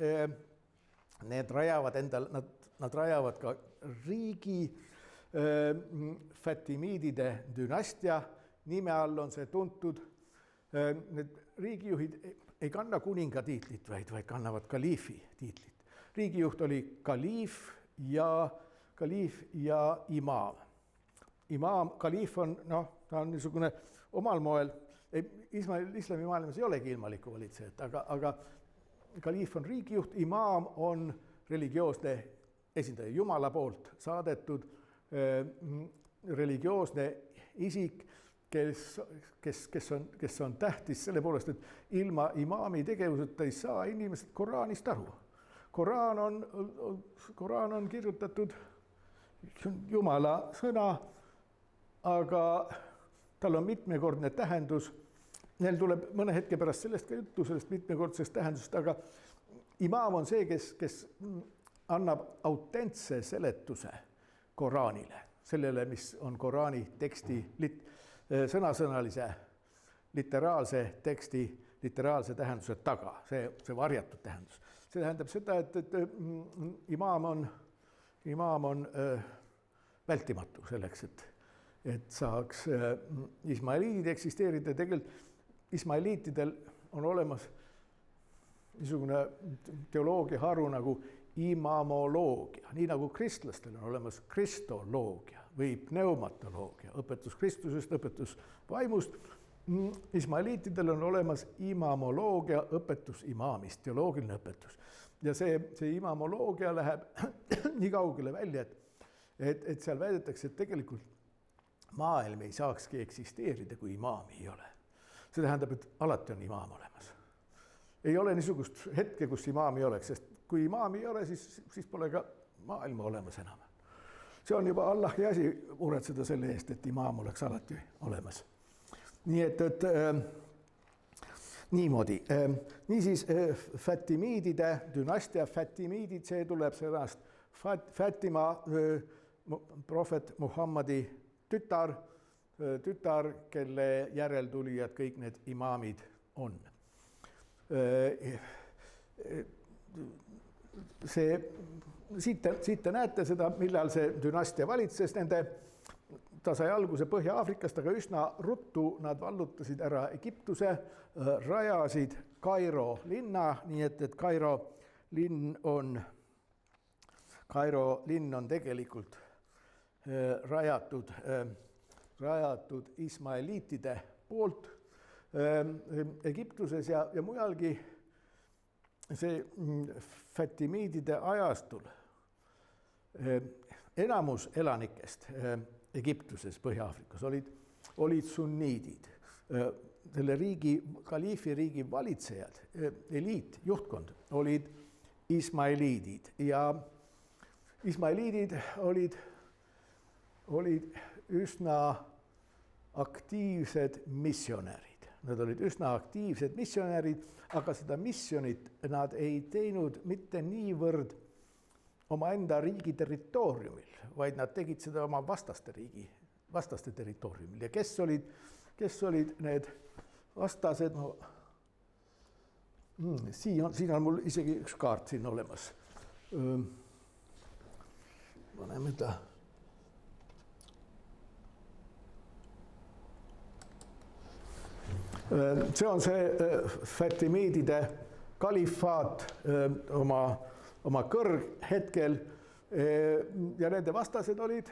nad rajavad ka riigi, Fatimiidide dünastia nime all on see tuntud. Need riigijuhid ei kanna kuninga tiitlit, vaid kannavad kaliifi tiitlit. Riigijuht oli kaliif ja imaam. Kaliif on, ta on niisugune omal moel, islami maailmas ei olegi ilmalikku valitsejat, aga kaliif on riigijuht, imaam on religioosne esindaja, Jumala poolt saadetud religioosne isik, kes on tähtis selle poolest, et ilma imaami tegevuseta ei saa inimesed Koraanist aru. Koraan on kirjutatud, see on Jumala sõna, aga tal on mitmekordne tähendus. Neil tuleb mõne hetke pärast sellest ka juttu, sellest mitmekordsest tähendusest, aga imaam on see, kes annab autentse seletuse Koraanile, sellele, mis on Koraani teksti sõnasõnalise literaalse teksti literaalse tähenduse taga, see varjatud tähendus. See tähendab seda, et imaam on vältimatu selleks, et saaks ismaeliidid eksisteerida. Tegelikult ismaeliitidel on olemas niisugune teoloogiaharu nagu imamoloogia, nii nagu kristlastel on olemas kristoloogia või pneumatoloogia, õpetus Kristusest, õpetus vaimust. Ismaeliitidel on olemas imamoloogia, õpetus imaamist, teoloogiline õpetus. Ja see imamoloogia läheb nii kaugele välja, et seal väidetakse, et tegelikult maailm ei saakski eksisteerida, kui imaami ei ole. See tähendab, et alati on imaam olemas. Ei ole niisugust hetke, kus imaami oleks, sest kui imaami ei ole, siis pole ka maailma olemas enam. See on juba Allahi asi muretseda selle eest, et imaam oleks alati olemas. Nii et niimoodi. Niisiis Fatimiidide dünastia, Fatimiidid, see tuleb sõnast Fatima, prohvet Muhammadi tütar, kelle järeltulijad kõik need imaamid on. Siit te näete seda, millal see dünastia valitses ta sai alguse Põhja-Aafrikast, aga üsna ruttu nad vallutasid ära Egiptuse, rajasid Kairo linna, nii et Kairo linn on tegelikult rajatud ismaeliitide poolt Egiptuses ja mujalgi. See Fatimiidide ajastul enamus elanikest Egiptuses, Põhja-Aafrikas olid sunniidid. Selle kaliifi riigi valitsejad, eliit, juhtkond olid ismaeliidid ja ismaeliidid olid üsna aktiivsed missionärid. Nad olid üsna aktiivsed missionärid, aga seda missionit nad ei teinud mitte niivõrd omaenda riigi territooriumil, vaid nad tegid seda oma vastaste territooriumil. Ja kes olid need vastased? Siin on mul isegi üks kaart siin olemas. paneme ta. See on see Fatimiidide kalifaat oma kõrghetkel ja nende vastased olid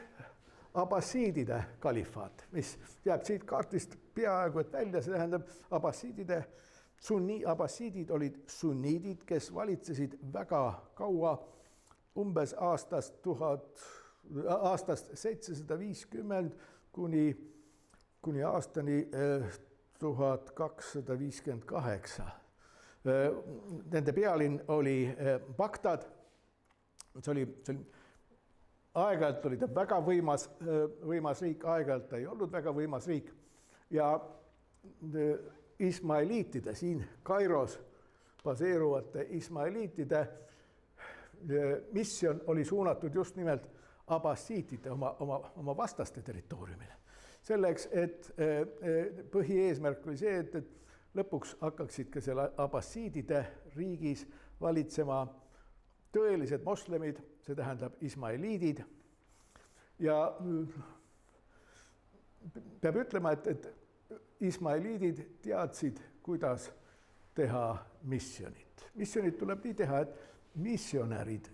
Abbassiidide kalifaat, mis jääb siit kaardist peaaegu et välja, see tähendab Abbassiidid olid sunniidid, kes valitsesid väga kaua, umbes aastast 750 kuni aastani 1258. Nende pealinn oli Bagdad, see oli aeg-ajalt oli ta väga võimas riik, aeg-ajalt ta ei olnud väga võimas riik ja ismaeliitide, siin Kairos baseeruvate ismaeliitide missioon oli suunatud just nimelt Abbassiidide oma vastaste territooriumile. Selleks, et põhieesmärk oli see, et lõpuks hakkaksid ka seal Abbassiidide riigis valitsema tõelised moslemid, see tähendab ismaeliidid. Ja peab ütlema, et ismaeliidid teadsid, kuidas teha missionit. Missionit tuleb nii teha, et missionärid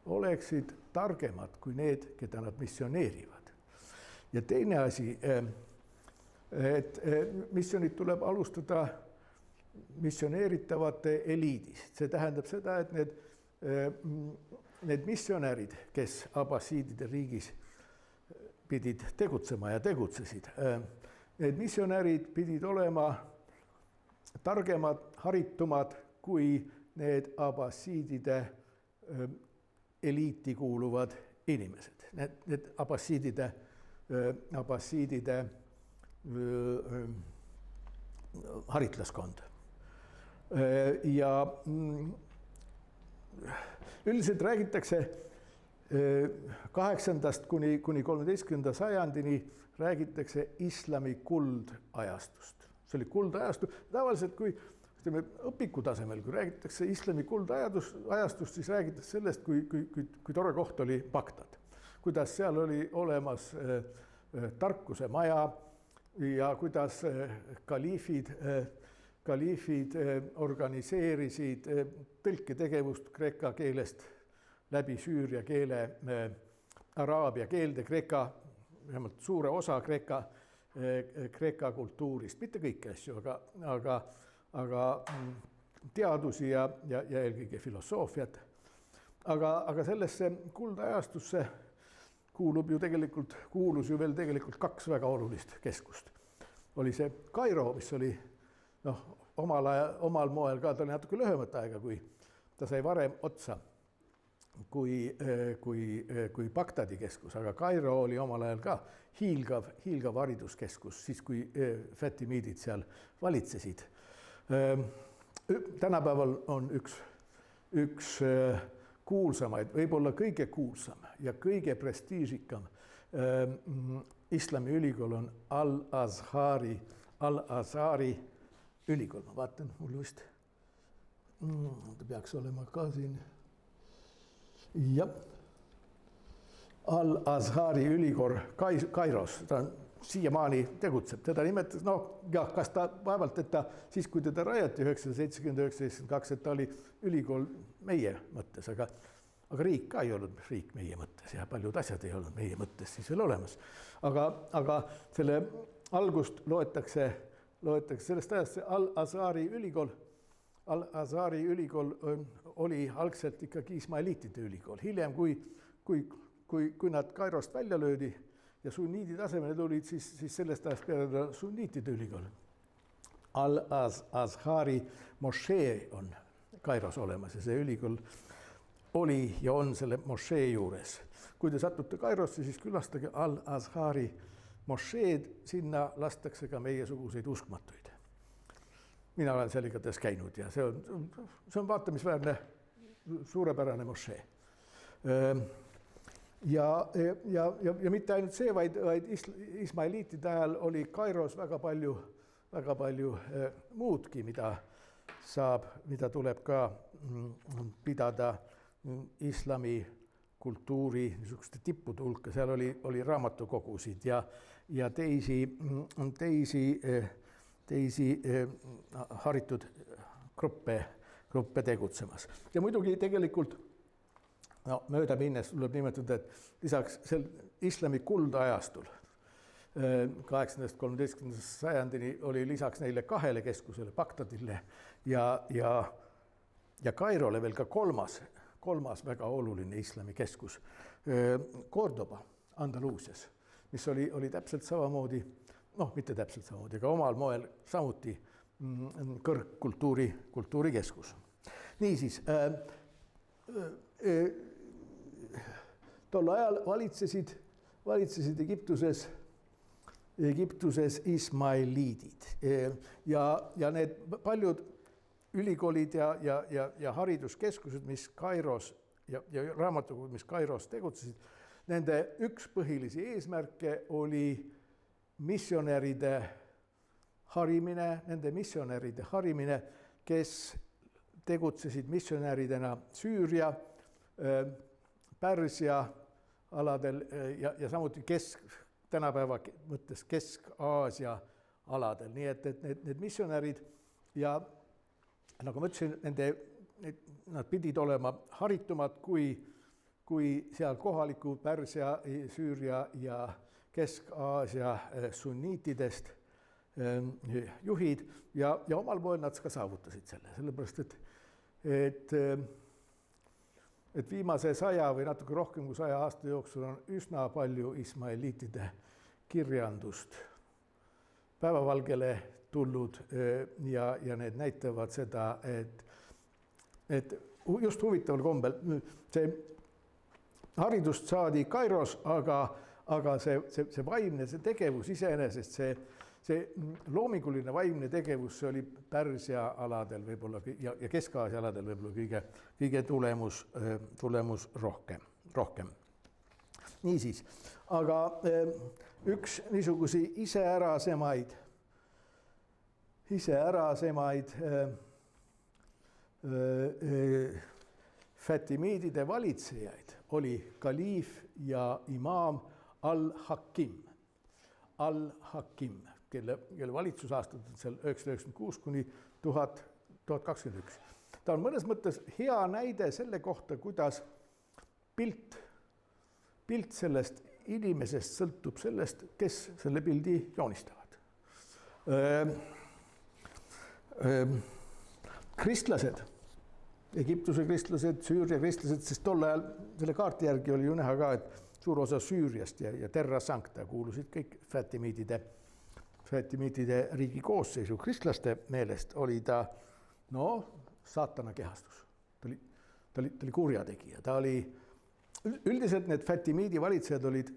oleksid targemad kui need, keda nad missioneerivad. Ja teine asi, et missionit tuleb alustada missioneeritavate eliidist. See tähendab seda, et need missionärid, kes Abbassiidide riigis pidid tegutsema ja tegutsesid, need missionärid pidid olema targemad, haritumad kui need Abbassiidide eliiti kuuluvad inimesed. Need Abbassiidide haritlaskond. Ja üldiselt räägitakse 8. kuni 13. sajandini räägitakse islami kuldajastust. See oli kuldajastu. Tavaliselt, kui õpiku tasemel, kui räägitakse islami kuldajastust, siis räägitakse sellest, kui tore koht oli Bagdad. Kuidas seal oli olemas tarkuse maja ja kuidas kaliifid organiseerisid tõlketegevust kreeka keelest läbi süüria keele araabia keelde, vähemalt suure osa kreeka kultuurist, mitte kõiki asju, aga teadusi ja eelkõige filosoofiat. Aga sellesse kuldajastusse kuulus ju veel tegelikult kaks väga olulist keskust. Oli see Kairo, mis oli omal moel ka, ta oli natuke lühemat aega, kui ta sai varem otsa kui Bagdadi keskus, aga Kairo oli omal ajal ka hiilgav hariduskeskus, siis kui Fatimiidid seal valitsesid. Tänapäeval on üks kuulsamaid, võib-olla kõige kuulsam ja kõige prestiižikam islamiülikool on Al-Azhari ülikool. Ma vaatan, mul vist ta peaks olema ka siin. Jah. Al-Azhari ülikool Kairos, ta siiamaani tegutseb, teda nimetas, kas ta vaevalt, et ta siis, kui teda rajati 1970-1972, et ta oli ülikool meie mõttes, aga riik ka ei olnud riik meie mõttes ja paljud asjad ei olnud meie mõttes siis veel olemas. Aga selle algust loetakse sellest ajast, see Al-Azhari ülikool. Al-Azhari ülikool oli algselt ikkagi ismaeliitide ülikool. Hiljem, kui nad Kairost välja löödi ja sunniidi tasemele tulid, siis sellest ajast peale sunniitide ülikool. Al-Azhari mošee on Kairos olemas ja see ülikool oli ja on selle mošee juures. Kui te satute Kairosse, siis külastage Al-Azhari mošeed, sinna lastakse ka meiesuguseid uskmatuid. Mina olen seal igatahes käinud ja see on vaatamisväärne suurepärane mošee. Ja mitte ainult see, vaid ismaeliitide ajal oli Kairos väga palju muudki, mida tuleb ka pidada islami kultuuri niisuguste tippude hulka, seal oli raamatukogusid ja teisi haritud gruppe tegutsemas. Ja muidugi tegelikult mööda minnes tuleb nimetada, et lisaks islami kuldajastul 8.–13. sajandini oli lisaks neile 2 keskusele, Bagdadile ja Kairole veel ka kolmas väga oluline islami keskus, Cordoba Andaluusias, mis oli täpselt samamoodi, mitte täpselt samamoodi, aga omal moel samuti kõrgkultuuri keskus. Niisiis, tol ajal valitsesid Egiptuses ismailiidid ja need paljud ülikoolid ja hariduskeskused, mis Kairos ja raamatukogud, mis Kairos tegutsesid, nende üks põhilisi eesmärke oli missionäride harimine, kes tegutsesid missionäridena Süüria, Pärsia aladel ja samuti tänapäeva mõttes Kesk-Aasia aladel. Nii et need missionärid ja nagu ma ütlesin, nad pidid olema haritumad kui seal kohaliku Pärsia, Süüria ja Kesk-Aasia sunniitidest juhid ja omal moel nad ka saavutasid selle, sellepärast et viimase 100 või natuke rohkem kui 100 aasta jooksul on üsna palju ismailiitide kirjandust päevavalgele tulnud ja need näitavad seda, et just huvitaval kombel see haridust saadi Kairos, aga see vaimne tegevus iseenesest, see loominguline vaimne tegevus, see oli Pärsia aladel võib-olla ja Kesk-Aasia aladel võib-olla kõige tulemus rohkem. Niisiis, aga üks niisugusi iseärasemaid Fatimiidide valitsejaid oli kaliif ja imaam al-Hakim, kelle valitsusaastad on seal 996 kuni 1021. Ta on mõnes mõttes hea näide selle kohta, kuidas pilt sellest inimesest sõltub sellest, kes selle pildi joonistavad. Kristlased, Egiptuse kristlased, Süüria kristlased, sest tol ajal selle kaarti järgi oli ju näha ka, et suur osa Süüriast ja Terra Sancta kuulusid kõik Fatimiidide riigi koosseisu. Kristlaste meelest oli ta saatana kehastus. Ta oli kurjategija. Üldiselt need Fatimiidi valitsejad olid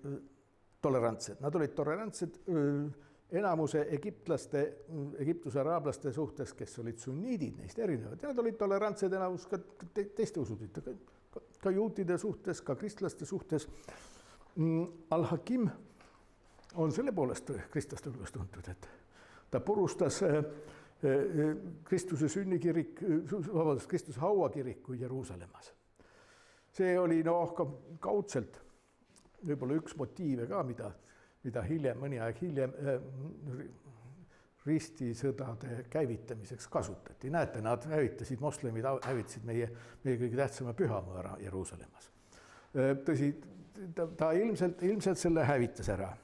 tolerantsed. Nad olid tolerantsed enamuse Egiptuse araablaste suhtes, kes olid sunniidid, neist erinevad. Ja nad olid tolerantsed enamus ka teiste usudite, ka juutide suhtes, ka kristlaste suhtes. Al-Hakim on selle poolest kristlaste hulgas tuntud, et ta purustas Kristuse Kristuse hauakiriku Jeruusalemmas. See oli kaudselt võib-olla üks motiive ka, mida mõni aeg hiljem ristisõdade käivitamiseks kasutati. Näete, nad moslemid hävitasid meie kõige tähtsama pühamaa ära Jeruusalemmas. Tõsi, ta ilmselt selle hävitas ära.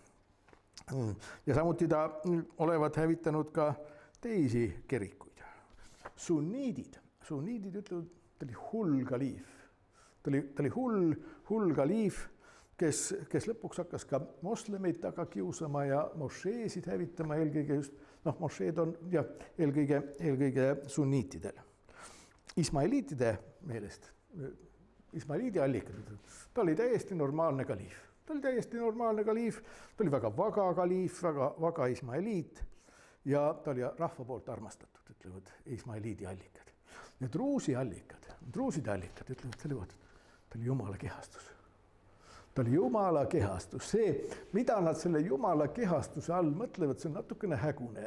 Ja samuti ta olevat hävitanud ka teisi kirikuid. Sunniidid ütlevad, ta oli hull kaliif. Ta oli hull kaliif, kes lõpuks hakkas ka moslemeid taga kiusama ja mošeesid hävitama, eelkõige just, mošeed on eelkõige sunniitidel. Ismailiitide meelest, ismailiidi allikad, ta oli täiesti normaalne kaliif. Ta oli väga vaga kaliif, vaga ismailiit ja ta oli rahva poolt armastatud, ütlevad ismailiidi allikad. Ja druuside allikad ütlevad, ta oli jumala kehastus. Ta oli jumala kehastus. See, mida nad selle jumala kehastuse all mõtlevad, see on natukene hägune.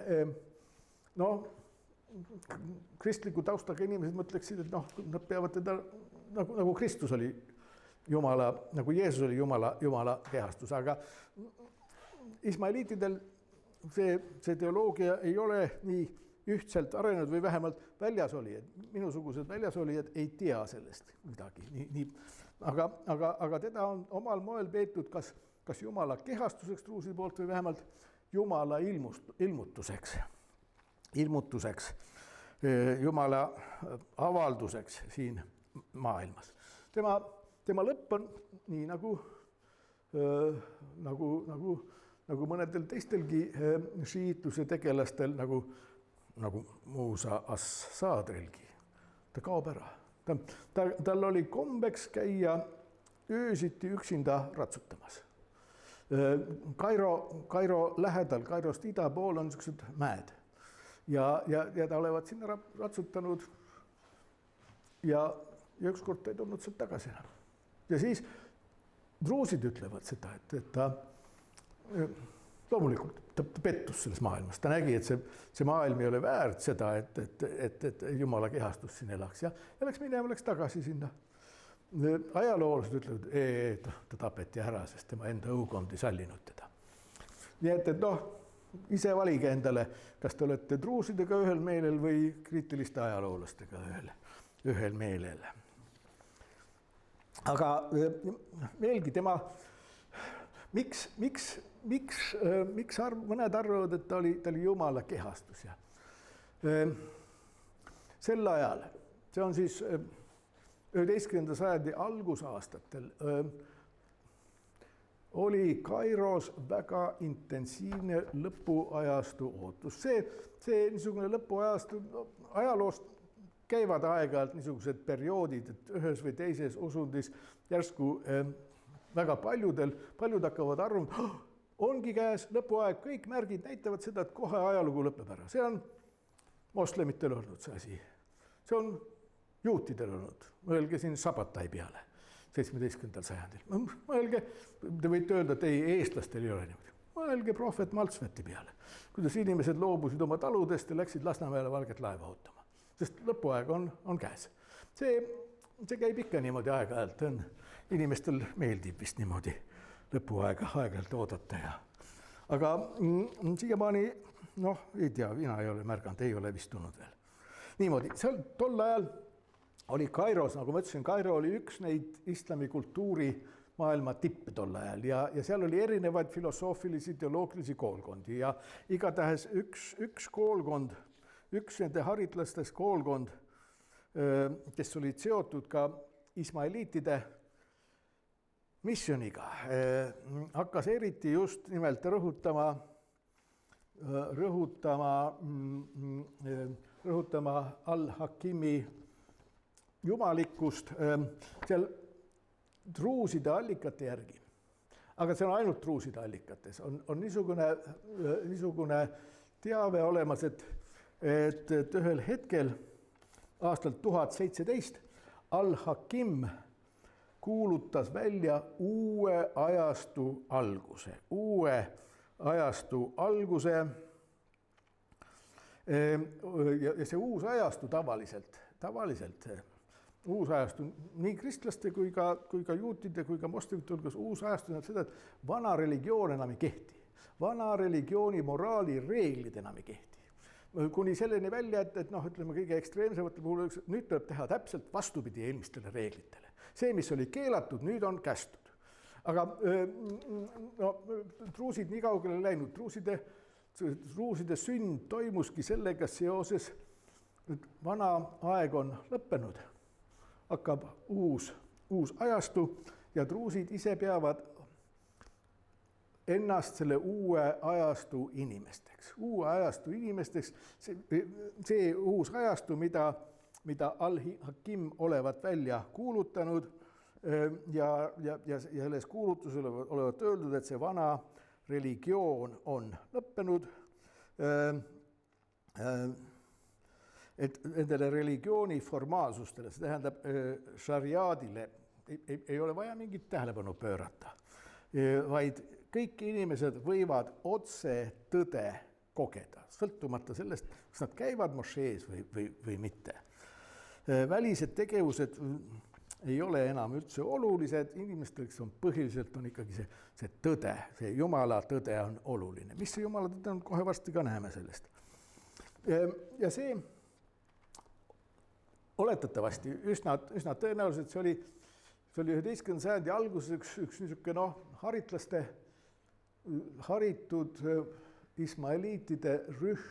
Kristliku taustaga inimesed mõtleksid, et nad peavad teda nagu Kristus oli Jumala, nagu Jeesus oli Jumala kehastus, aga ismaeliitidel see teoloogia ei ole nii ühtselt arenenud või vähemalt väljasolijad, minusugused väljasolijad ei tea sellest midagi. Aga teda on omal moel peetud kas Jumala kehastuseks druuside poolt või vähemalt Jumala ilmutuseks, Jumala avalduseks siin maailmas. Tema lõpp on nii nagu mõnedel teistelgi šiiitluse tegelastel, nagu Muusa as-Saadrilgi. Ta kaob ära. Tal oli kombeks käia öösiti üksinda ratsutamas. Kairo lähedal, Kairost ida pool on niisugused mäed. Ja ta olevat sinna ratsutanud ja ükskord ta ei tulnud sealt tagasi enam. Ja siis druusid ütlevad seda, et ta loomulikult ta pettus selles maailmas. Ta nägi, et see maailm ei ole väärt seda, et Jumala kehastus siin elaks ja läks minema, läks tagasi sinna. Ajaloolased ütlevad, et ta tapeti ära, sest tema enda õukond ei sallinud teda. Nii et ise valige endale, kas te olete druusidega ühel meelel või kriitiliste ajaloolastega ühel meelel. Aga veelgi tema, miks mõned arvavad, et ta oli Jumala kehastus. Sel ajal, see on siis 19. sajandi algusaastatel, oli Kairos väga intensiivne lõpuajastu ootus. See niisugune lõpuajastu, ajaloost käivad aeg-ajalt niisugused perioodid, et ühes või teises usundis järsku väga paljud hakkavad arvama, ongi käes lõpuaeg, kõik märgid näitavad seda, et kohe ajalugu lõpeb ära. See on moslemitel olnud see asi. See on juutidel olnud. Mõelge siin Sabatai peale 17. sajandil. Mõelge, te võite öelda, et ei, eestlastel ei ole niimoodi. Mõelge prohvet Maltsveti peale, kuidas inimesed loobusid oma taludest ja läksid Lasnamäele valget laeva ootama. Sest lõpuaeg on käes. See käib ikka niimoodi aeg-ajalt. Inimestel meeldib vist niimoodi lõpuaega aeg-ajalt oodata. Aga siiamaani, ei tea, mina ei ole märganud, ei ole vist tulnud veel. Niimoodi, seal tol ajal oli Kairos, nagu ma ütlesin, Kairo oli üks neid islami kultuuri maailma tippe tol ajal ja seal oli erinevaid filosoofilisi, teoloogilisi koolkondi ja igatahes üks koolkond, üks nende haritlastest koolkond, kes olid seotud ka ismaeliitide missiooniga, hakkas eriti just nimelt rõhutama al-Hakimi jumalikkust seal druuside allikate järgi. Aga see on ainult druuside allikates. On niisugune teave olemas, et ühel hetkel aastal 1017 al-Hakim kuulutas välja uue ajastu alguse. Ja see uus ajastu tavaliselt uus ajastu nii kristlaste kui ka juutide kui ka moslemite hulgas uus ajastu näeb seda, et vana religioon enam ei kehti. Vana religiooni moraali reeglid enam ei kehti. Kuni selleni välja, et ütleme kõige ekstreemsemate puhul, nüüd tuleb teha täpselt vastupidi eelmistele reeglitele. See, mis oli keelatud, nüüd on kästud. Aga druusid nii kaugele läinud, druuside sünd toimuski sellega seoses, et vana aeg on lõppenud. Hakkab uus ajastu ja druusid ise peavad ennast selle uue ajastu inimesteks. Uue ajastu inimesteks, see uus ajastu, mida al-Hakim olevat välja kuulutanud ja selles kuulutusel olevat öeldud, et see vana religioon on lõppenud, et nendele religiooni formaalsustele, see tähendab šariaadile, ei ole vaja mingit tähelepanu pöörata, vaid kõik inimesed võivad otse tõde kogeda, sõltumata sellest, kas nad käivad mošees või mitte. Välised tegevused ei ole enam üldse olulised, inimesteks on põhiliselt on ikkagi see tõde, see Jumala tõde on oluline. Mis see Jumala tõde on, kohe varsti ka näeme sellest. Ja see oletatavasti üsna tõenäoliselt see oli 11. sajandi alguses üks niisugune haritlaste, haritud ismaeliitide rühm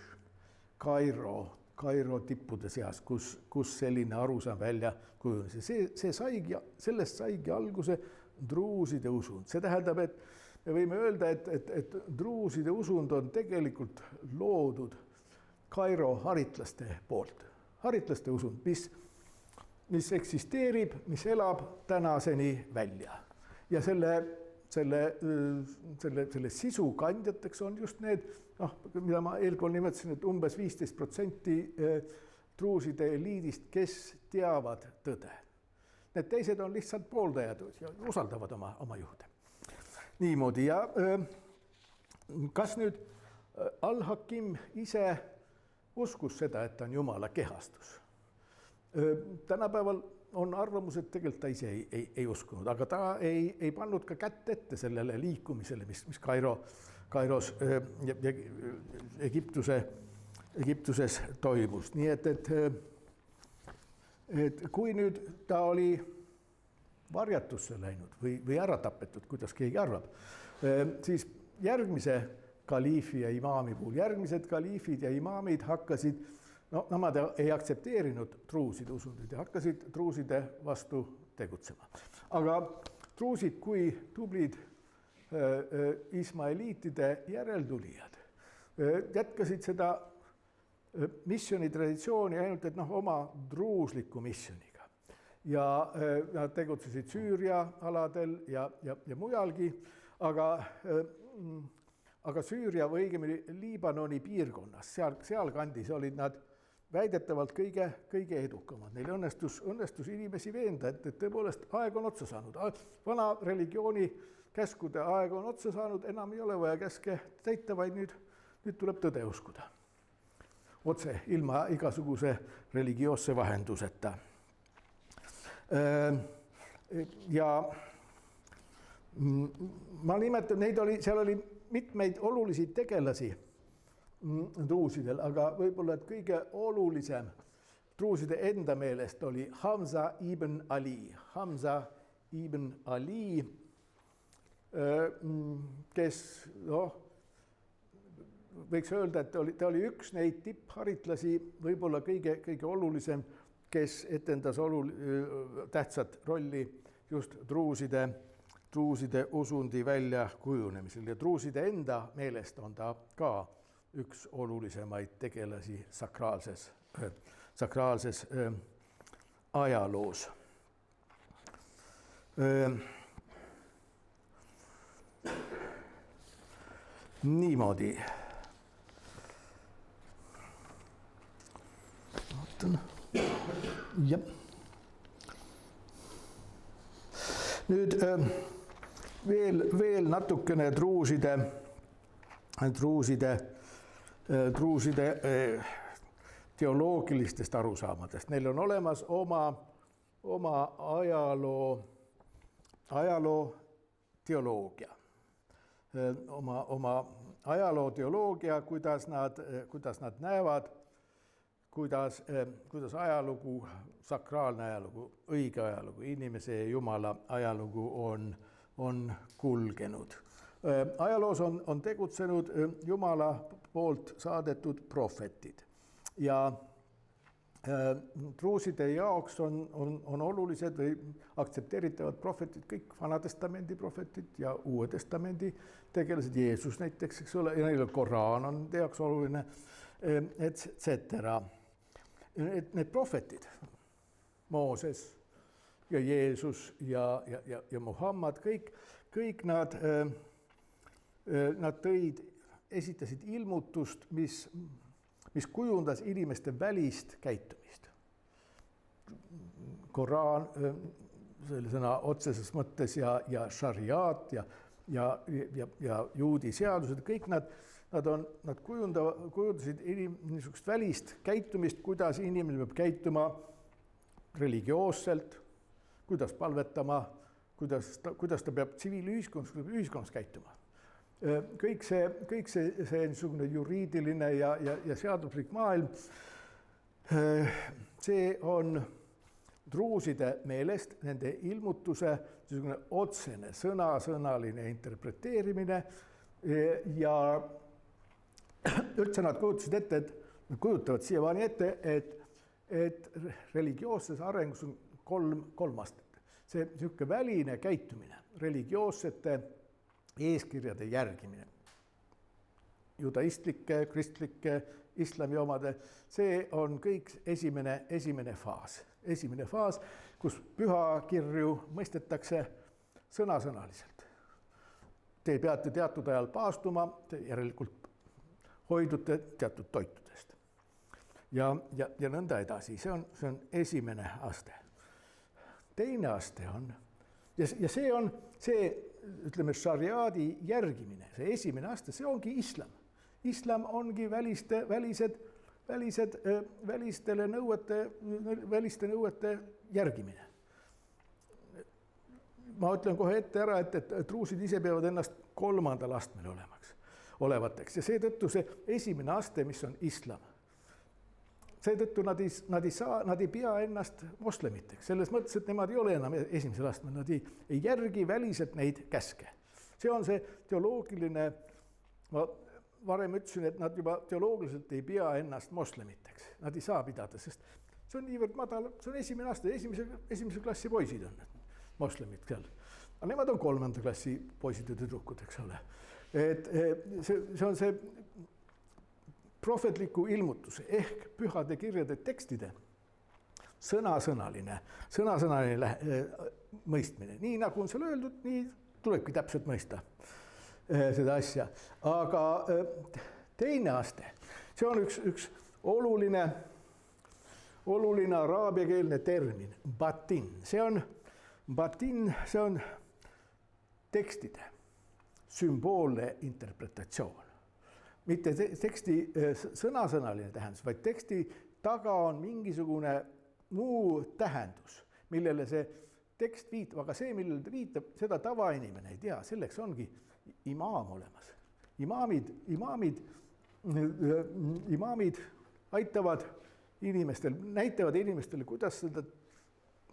Kairo tippude seas, kus selline arusaam välja kujunes. Sellest saigi alguse druuside usund. See tähendab, et me võime öelda, et druuside usund on tegelikult loodud Kairo haritlaste poolt. Haritlaste usund, mis eksisteerib, mis elab tänaseni välja. Ja selle sisu kandjateks on just need, mida ma eelpool nimetasin, et umbes 15% druuside eliidist, kes teavad tõde. Need teised on lihtsalt pooldajad ja usaldavad oma juhte. Niimoodi. Ja kas nüüd Al-Hakim ise uskus seda, et ta on Jumala kehastus? Tänapäeval on arvamus, et tegelikult ta ise ei uskunud, aga ta ei pannud ka kätt ette sellele liikumisele, mis Kairos Egiptuses toimus. Nii et kui nüüd ta oli varjatusse läinud või ära tapetud, kuidas keegi arvab, siis järgmise kaliifi ja imaami puhul, järgmised kaliifid ja imaamid hakkasid, nemad ei aktsepteerinud druuside usundid ja hakkasid druuside vastu tegutsema. Aga druusid kui tublid ismaeliitide järeltulijad jätkasid seda missionitraditsiooni ainult, et oma druusliku missioniga. Ja nad tegutsesid Süüria aladel ja mujalgi, aga Süüria või õigemini Liibanoni piirkonnas, seal kandis olid nad väidetavalt kõige edukamad. Neil õnnestus inimesi veenda, et tõepoolest aeg on otsa saanud. Vana religiooni käskude aeg on otsa saanud, enam ei ole vaja käske täita, vaid nüüd tuleb tõde uskuda. Otse, ilma igasuguse religioosse vahenduseta. Ja ma nimetan, seal oli mitmeid olulisi tegelasi druusidel, aga võib-olla et kõige olulisem druuside enda meelest oli Hamza ibn Ali. Hamza ibn Ali, kes võiks öelda, et ta oli üks neid tippharitlasi, võib-olla kõige olulisem, kes etendas tähtsat rolli just druuside usundi väljakujunemisel. Ja druuside enda meelest on ta ka üks olulisemaid tegelasi sakraalses ajaloos. Niimoodi. Jah. Nüüd veel natukene druuside teoloogilistest arusaamadest. Neil on olemas oma ajaloo teoloogia. Oma ajaloo teoloogia, kuidas nad näevad, kuidas ajalugu, sakraalne ajalugu, õige ajalugu, inimese ja Jumala ajalugu on kulgenud. Ajaloos on tegutsenud Jumala poolt saadetud prohvetid ja druuside jaoks on olulised või aktsepteeritavad prohvetid, kõik Vanatestamendi prohvetid ja Uue Testamendi tegelased, Jeesus näiteks, eks ole, ja neil Koraan on jaoks oluline, etc. Need prohvetid, Mooses ja Jeesus ja Muhammad, kõik nad esitasid ilmutust, mis kujundas inimeste välist käitumist. Koraan selle sõna otseses mõttes ja šariaat ja juudi seadused, kõik nad kujundasid niisugust välist käitumist, kuidas inimene peab käituma religioosselt, kuidas palvetama, kuidas ta peab tsiviilühiskonnas käituma. Kõik see niisugune juriidiline ja seaduslik maailm, see on druuside meelest nende ilmutuse niisugune otsene sõnaline interpreteerimine ja üldse nad kujutasid ette, et kujutavad siiamaani ette, et religioosses arengus on kolm astet. See niisugune väline käitumine, religioossete eeskirjade järgimine, judaistlike, kristlike, islami omade, see on kõik esimene faas. Esimene faas, kus pühakirju mõistetakse sõnasõnaliselt. Te peate teatud ajal paastuma, te järelikult hoidute teatud toitudest. Ja nõnda edasi, see on esimene aste. Teine aste on, ja see on see, ütleme, šariaadi järgimine, see esimene aste, see ongi islam. Islam ongi väliste nõuete järgimine. Ma ütlen kohe ette ära, et druusid ise peavad ennast 3. astmel olevateks ja seetõttu see esimene aste, mis on islam, seetõttu nad ei pea ennast moslemiteks, selles mõttes, et nemad ei ole enam esimesel astmel, nad ei järgi väliselt neid käske. See on see teoloogiline, ma varem ütlesin, et nad juba teoloogiliselt ei pea ennast moslemiteks, nad ei saa pidada, sest see on niivõrd madal, see on esimene aste, esimese klassi poisid on moslemid seal. Aga nemad on 3. klassi poisid ja tüdrukud, eks ole. Et see on see prohvetliku ilmutuse ehk pühade kirjade tekstide sõnasõnaline mõistmine. Nii nagu on seal öeldud, nii tulebki täpselt mõista seda asja. Aga teine aste, see on üks oluline araabiakeelne termin, batin. See on tekstide sümboolne interpretatsioon. Mitte teksti sõnasõnaline tähendus, vaid teksti taga on mingisugune muu tähendus, millele see tekst viitab, aga see, millele ta viitab, seda tavainimene ei tea, selleks ongi imaam olemas. Imaamid aitavad näitavad inimestele, kuidas seda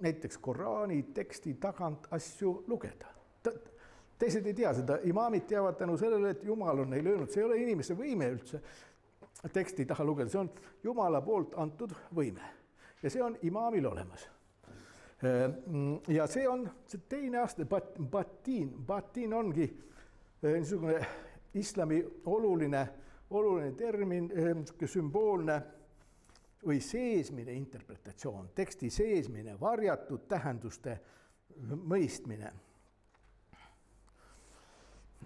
näiteks Koraani teksti tagant asju lugeda. Teised ei tea seda, imaamid teavad tänu sellele, et Jumal on neil öelnud, see ei ole inimese võime üldse teksti taha lugeda, see on Jumala poolt antud võime ja see on imaamil olemas. Ja see on see teine aste, batin ongi niisugune islami oluline termin, sümboolne või seesmine interpretatsioon, teksti seesmine, varjatud tähenduste mõistmine.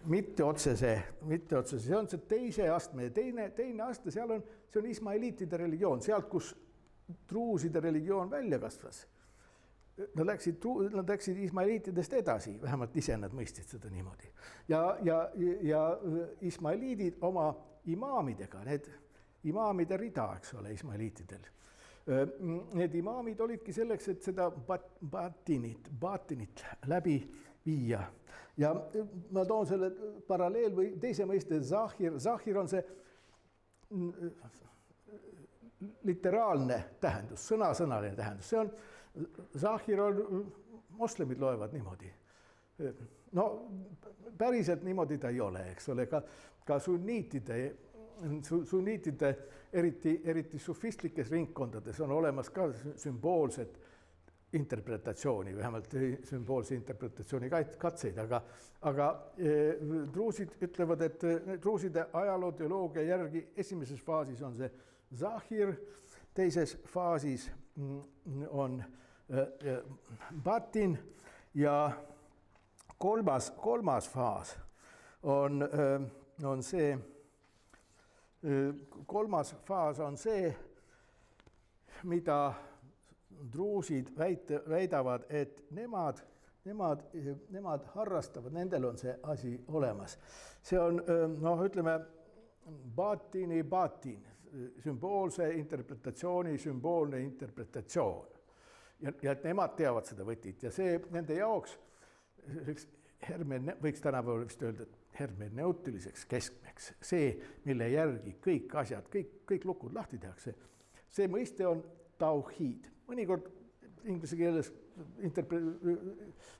Mitte otsese, see on see teise astme ja teine aste, see on ismailiitide religioon, sealt, kus druuside religioon välja kasvas. Nad läksid ismailiitidest edasi, vähemalt ise nad mõistsid seda niimoodi. Ja ismailiidid oma imaamidega, need imaamide rida, eks ole, ismailiitidel. Need imaamid olidki selleks, et seda batinit läbi viia. Ja ma toon selle paralleel või teise mõiste zahir. Zahir on see literaalne tähendus, sõnasõnaline tähendus. See on, zahir on, moslemid loevad niimoodi. No päriselt niimoodi ta ei ole, eks ole, ka sunniitide eriti sufistlikes ringkondades on olemas ka sümboolsed interpretatsiooni, vähemalt sümboolse interpretatsiooni katseid, aga druusid ütlevad, et druuside ajalooteoloogia järgi esimeses faasis on see zahir, teises faasis on batin ja kolmas faas on see, mida druusid väidavad, et nemad harrastavad, nendel on see asi olemas. See on, ütleme, batin, sümboolse interpretatsiooni sümboolne interpretatsioon. ja et nemad teavad seda võtit ja see nende jaoks võiks tänapäeval vist öelda, et hermeneutiliseks keskmeks, see, mille järgi kõik asjad, kõik lukud lahti tehakse, see mõiste on tauhid. Mõnikord inglise keeles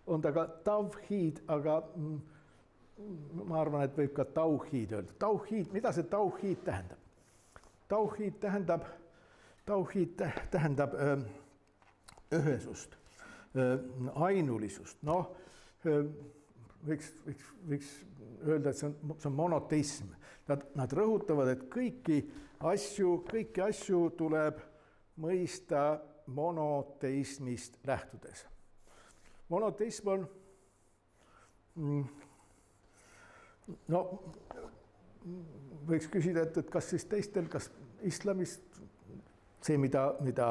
on ta ka tauhid, aga ma arvan, et võib ka tauhid öelda. Tauhid, mida see tauhid tähendab? Tauhid tähendab ühesust, ainulisust, noh, võiks öelda, et see on monoteism. Nad rõhutavad, et kõiki asju tuleb mõista monoteismist lähtudes. Monoteism on, no võiks küsida, et kas siis teistel, kas islamist, see, mida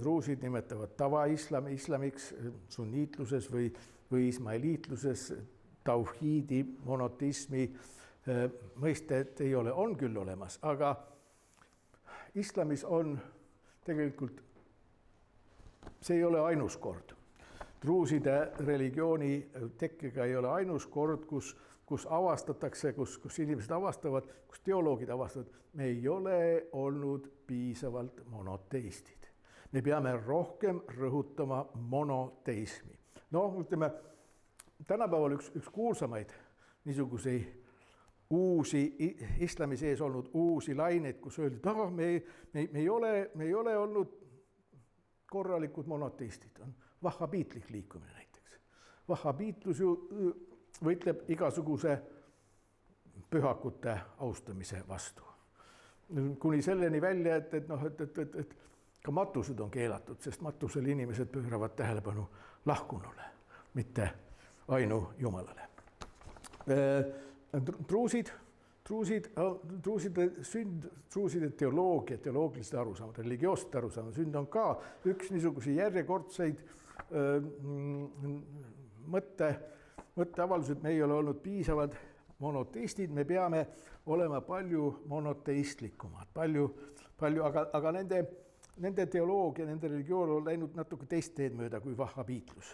druusid nimetavad tavaislamiks, sunniitluses või ismailiitluses, tauhiidi, monoteismi mõisted ei ole, on küll olemas, aga islamis on tegelikult, see ei ole ainus kord. Druuside religiooni tekkega ei ole ainus kord, kus avastatakse, kus inimesed avastavad, kus teoloogid avastavad, me ei ole olnud piisavalt monoteistid. Me peame rohkem rõhutama monoteismi. No, ütleme, tänapäeval üks kuulsamaid niisuguseid uusi, islami sees olnud uusi laineid, kus öeldi, et me ei ole olnud korralikud monoteistid, on vahhabiitlik liikumine näiteks. Vahhabiitlus ju võitleb igasuguse pühakute austamise vastu. Kuni selleni välja, et ka matused on keelatud, sest matusel inimesed pööravad tähelepanu lahkunule, mitte ainujumalale. Druuside sünd, druuside teoloogia, teoloogilised arusaamad, religioossed arusaamad, sünd on ka üks niisuguseid järjekordseid mõtteavaldused, me ei ole olnud piisavad monoteistid, me peame olema palju monoteistlikumad, palju, aga nende teoloogia, nende religioon on läinud natuke teist teed mööda kui vahhabiitlus.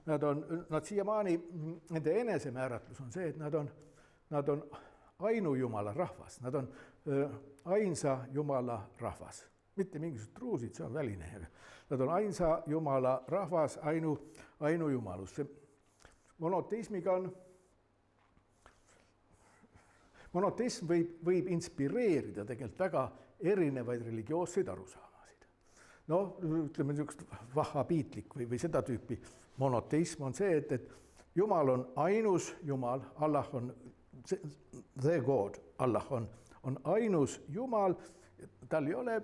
Nad siiamaani, nende enesemääratlus on see, et nad on ainujumala rahvas, nad on ainsa jumala rahvas, mitte mingisugused druusid, see on väline, nad on ainsa jumala rahvas, ainujumalus. Monoteismiga on, monoteism võib inspireerida tegelikult väga erinevaid religioosseid arusaamasid. No, ütleme niisugust vahhabiitlik või seda tüüpi monoteism on see, et Jumal on ainus Jumal, Allah on the God, Allah on ainus Jumal, tal ei ole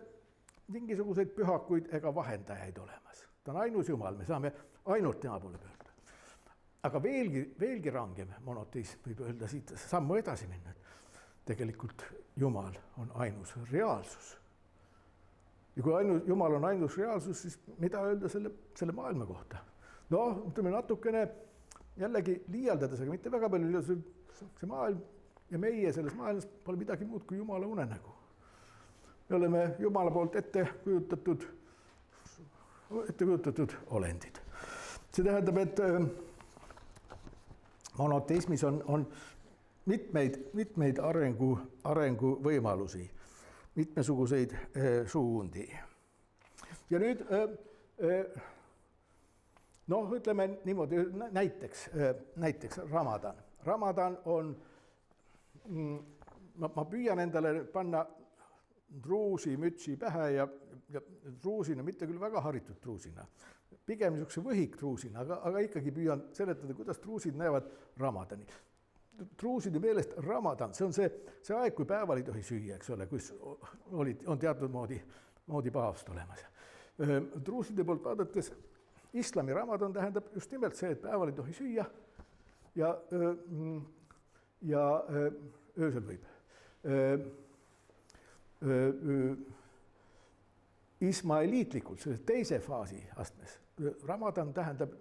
mingisuguseid pühakuid ega vahendajaid olemas. Ta on ainus Jumal, me saame ainult tema poole pöörduda. Aga veelgi rangem monoteism võib öelda siit sammu edasi minna. Tegelikult Jumal on ainus reaalsus. Ja kui Jumal on ainus reaalsus, siis mida öelda selle maailma kohta? No, ütleme natukene jällegi liialdades, aga mitte väga palju, see maailm ja meie selles maailmas pole midagi muud kui Jumala unenägu. Me oleme Jumala poolt ette kujutatud olendid. See tähendab, et monoteismis on mitmeid arenguvõimalusi, mitmesuguseid suundi. Ja nüüd, noh, ütleme niimoodi, näiteks Ramadan. Ramadan on, ma püüan endale panna druusi mütsi pähe ja druusina, mitte küll väga haritud druusina, pigem niisuguse võhik druusina, aga ikkagi püüan seletada, kuidas druusid näevad Ramadani. Druuside meelest Ramadan, see on see aeg, kui päeval ei tohi süüa, eks ole, kus on teatud moodi paavst olemas. Druuside poolt vaadates islami Ramadan tähendab just nimelt see, et päeval ei tohi süüa ja öösel võib. Ismailiitlikult, selle teise faasi astmes, Ramadan tähendab,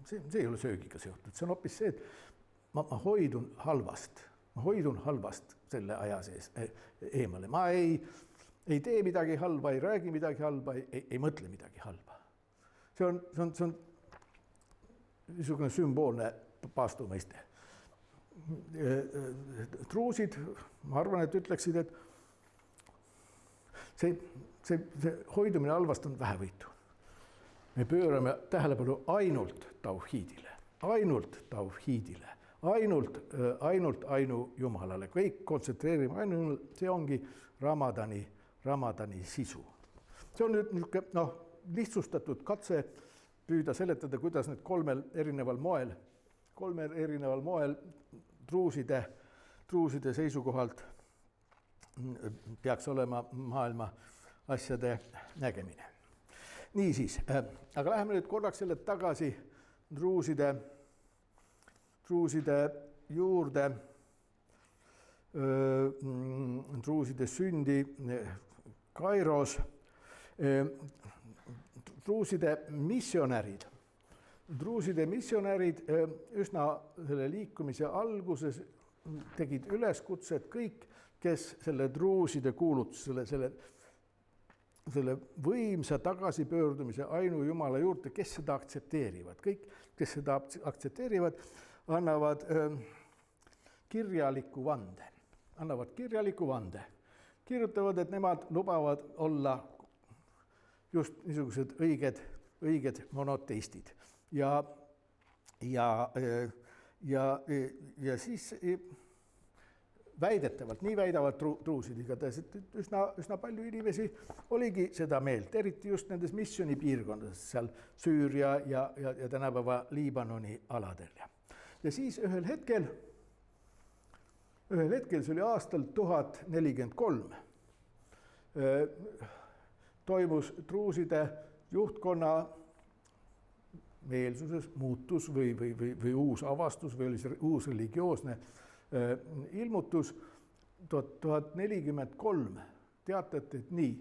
see ei ole söögiga seotud, see on hoopis see, et ma hoidun halvast selle aja sees eemale. Ma ei tee midagi halba, ei räägi midagi halba, ei mõtle midagi halba. See on niisugune sümboolne paastumõiste. Truusid, ma arvan, et ütleksid, et see hoidumine halvast on vähevõitu. Me pöörame tähelepanu ainult tauhiidile, ainult ainu Jumalale. Kõik kontsentreerime ainult, see ongi Ramadani sisu. See on nüüd niisugune lihtsustatud katse püüda seletada, kuidas need kolmel erineval moel truuside seisukohalt peaks olema maailma asjade nägemine. Niisiis, aga läheme nüüd korraks selle tagasi truuside juurde, truuside sündi Kairos. Truuside missionärid üsna selle liikumise alguses tegid üleskutset kõik, kes selle truuside kuulutusele, selle võimsa tagasipöördumise ainu Jumala juurde, kes seda aktsepteerivad. Kõik, kes seda aktsepteerivad, annavad kirjaliku vande. Kirjutavad, et nemad lubavad olla just niisugused õiged monoteistid. Ja siis väidetavalt, nii väidavad truusid igatahes, et üsna palju inimesi oligi seda meelt, eriti just nendes missioonipiirkondades, seal Süüria ja tänapäeva Liibanoni aladel. Ja siis ühel hetkel, see oli aastal 1043, toimus truuside juhtkonna meelsuses muutus või uus avastus või oli see uus religioosne ilmutus. 1043 teatati, et nii,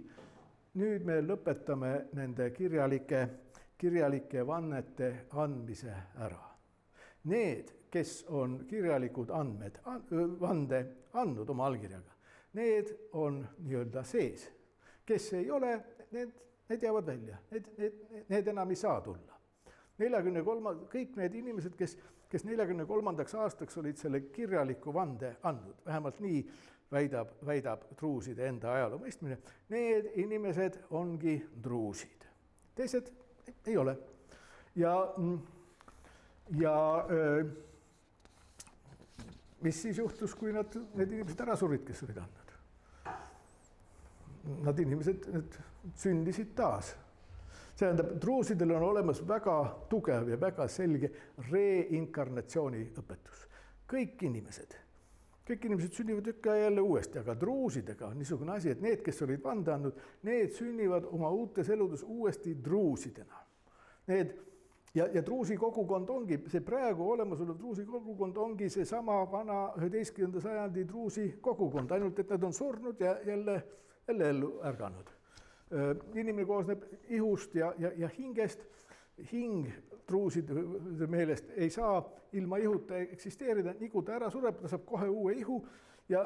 nüüd me lõpetame nende kirjalike vannete andmise ära. Need, kes on kirjalikud vande andnud oma allkirjaga, need on nii-öelda sees. Kes ei ole, need jäävad välja, need enam ei saa tulla. 43, kõik need inimesed, kes 43. aastaks olid selle kirjaliku vande andnud, vähemalt nii väidab truuside enda ajaloo mõistmine, need inimesed ongi truusid. Teised ei ole. Ja mis siis juhtus, kui need inimesed ära surid, kes olid andnud? Nad inimesed sündisid taas. See tähendab, truusidel on olemas väga tugev ja väga selge reinkarnatsiooni õpetus. Kõik inimesed sünnivad ikka jälle uuesti, aga truusidega on niisugune asi, et need, kes olid vande andnud, need sünnivad oma uutes eludes uuesti truusidena. Ja truusi kogukond ongi, see praegu olemasolev truusi kogukond ongi see sama vana 11. sajandi truusi kogukond, ainult et nad on surnud ja jälle ellu ärganud. Inimene koosneb ihust ja hingest. Hing truuside meelest ei saa ilma ihuta eksisteerida, nii kui ta ära sureb, ta saab kohe uue ihu ja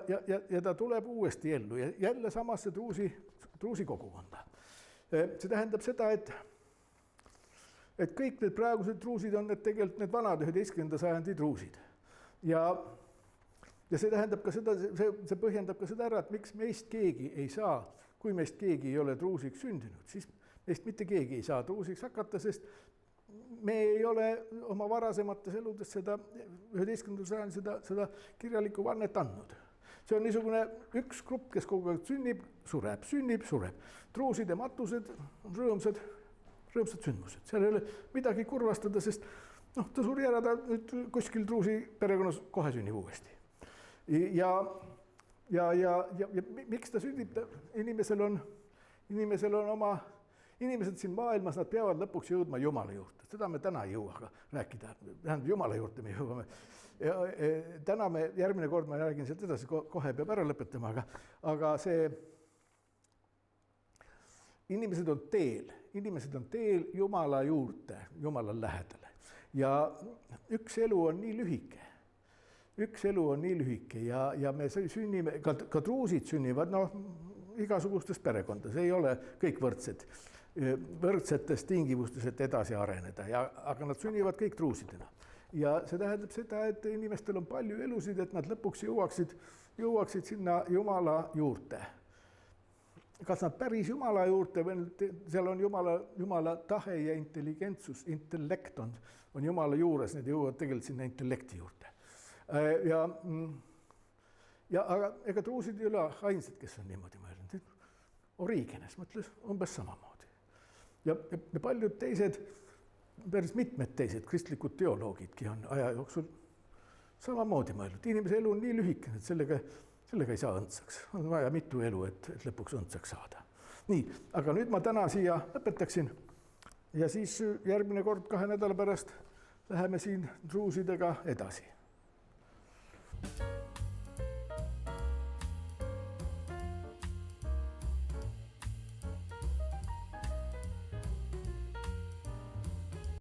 ta tuleb uuesti ellu ja jälle samasse truusi kogukonda. See tähendab seda, et kõik need praegused truusid on tegelikult need vanad 11. sajandi truusid. Ja see tähendab ka seda, see põhjendab ka seda ära, et miks meist keegi ei saa, kui meist keegi ei ole truusiks sündinud, siis meist mitte keegi ei saa truusiks hakata, sest me ei ole oma varasemates eludes seda 11. sajandi seda kirjalikku vannet andnud. See on niisugune üks grupp, kes kogu aeg sünnib, sureb. Truuside matused on rõõmsad sündmused. Seal ei ole midagi kurvastada, sest ta suri ära, ta nüüd kuskil truusi perekonnas kohe sünnib uuesti. Ja miks ta sünnib? Inimesel on oma, inimesed siin maailmas, nad peavad lõpuks jõudma Jumala juurde. Seda me täna ei jõua rääkida, tähendab Jumala juurde me jõuame. Täna järgmine kord ma räägin sealt edasi, kohe peab ära lõpetama, aga see inimesed on teel Jumala juurde, Jumala lähedale. Ja üks elu on nii lühike ja me sünnime, ka truusid sünnivad, igasugustes perekondades, ei ole kõik võrdsed, võrdsetes tingimustes, et edasi areneda, aga nad sünnivad kõik truusidena. Ja see tähendab seda, et inimestel on palju elusid, et nad lõpuks jõuaksid sinna Jumala juurde. Kas nad päris Jumala juurde, seal on Jumala tahe ja intelligentsus, intellekt on Jumala juures, need jõuavad tegelikult sinna intellekti juurde. Aga ega truusid ei ole ainsad, kes on niimoodi mõelnud. Origenes mõtles umbes samamoodi. Ja paljud teised, päris mitmed teised kristlikud teoloogidki on aja jooksul samamoodi mõelnud. Inimese elu on nii lühikene, et sellega ei saa õndsaks. On vaja mitu elu, et lõpuks õndsaks saada. Nii, aga nüüd ma täna siia lõpetaksin ja siis järgmine kord 2 nädala pärast läheme siin truusidega edasi.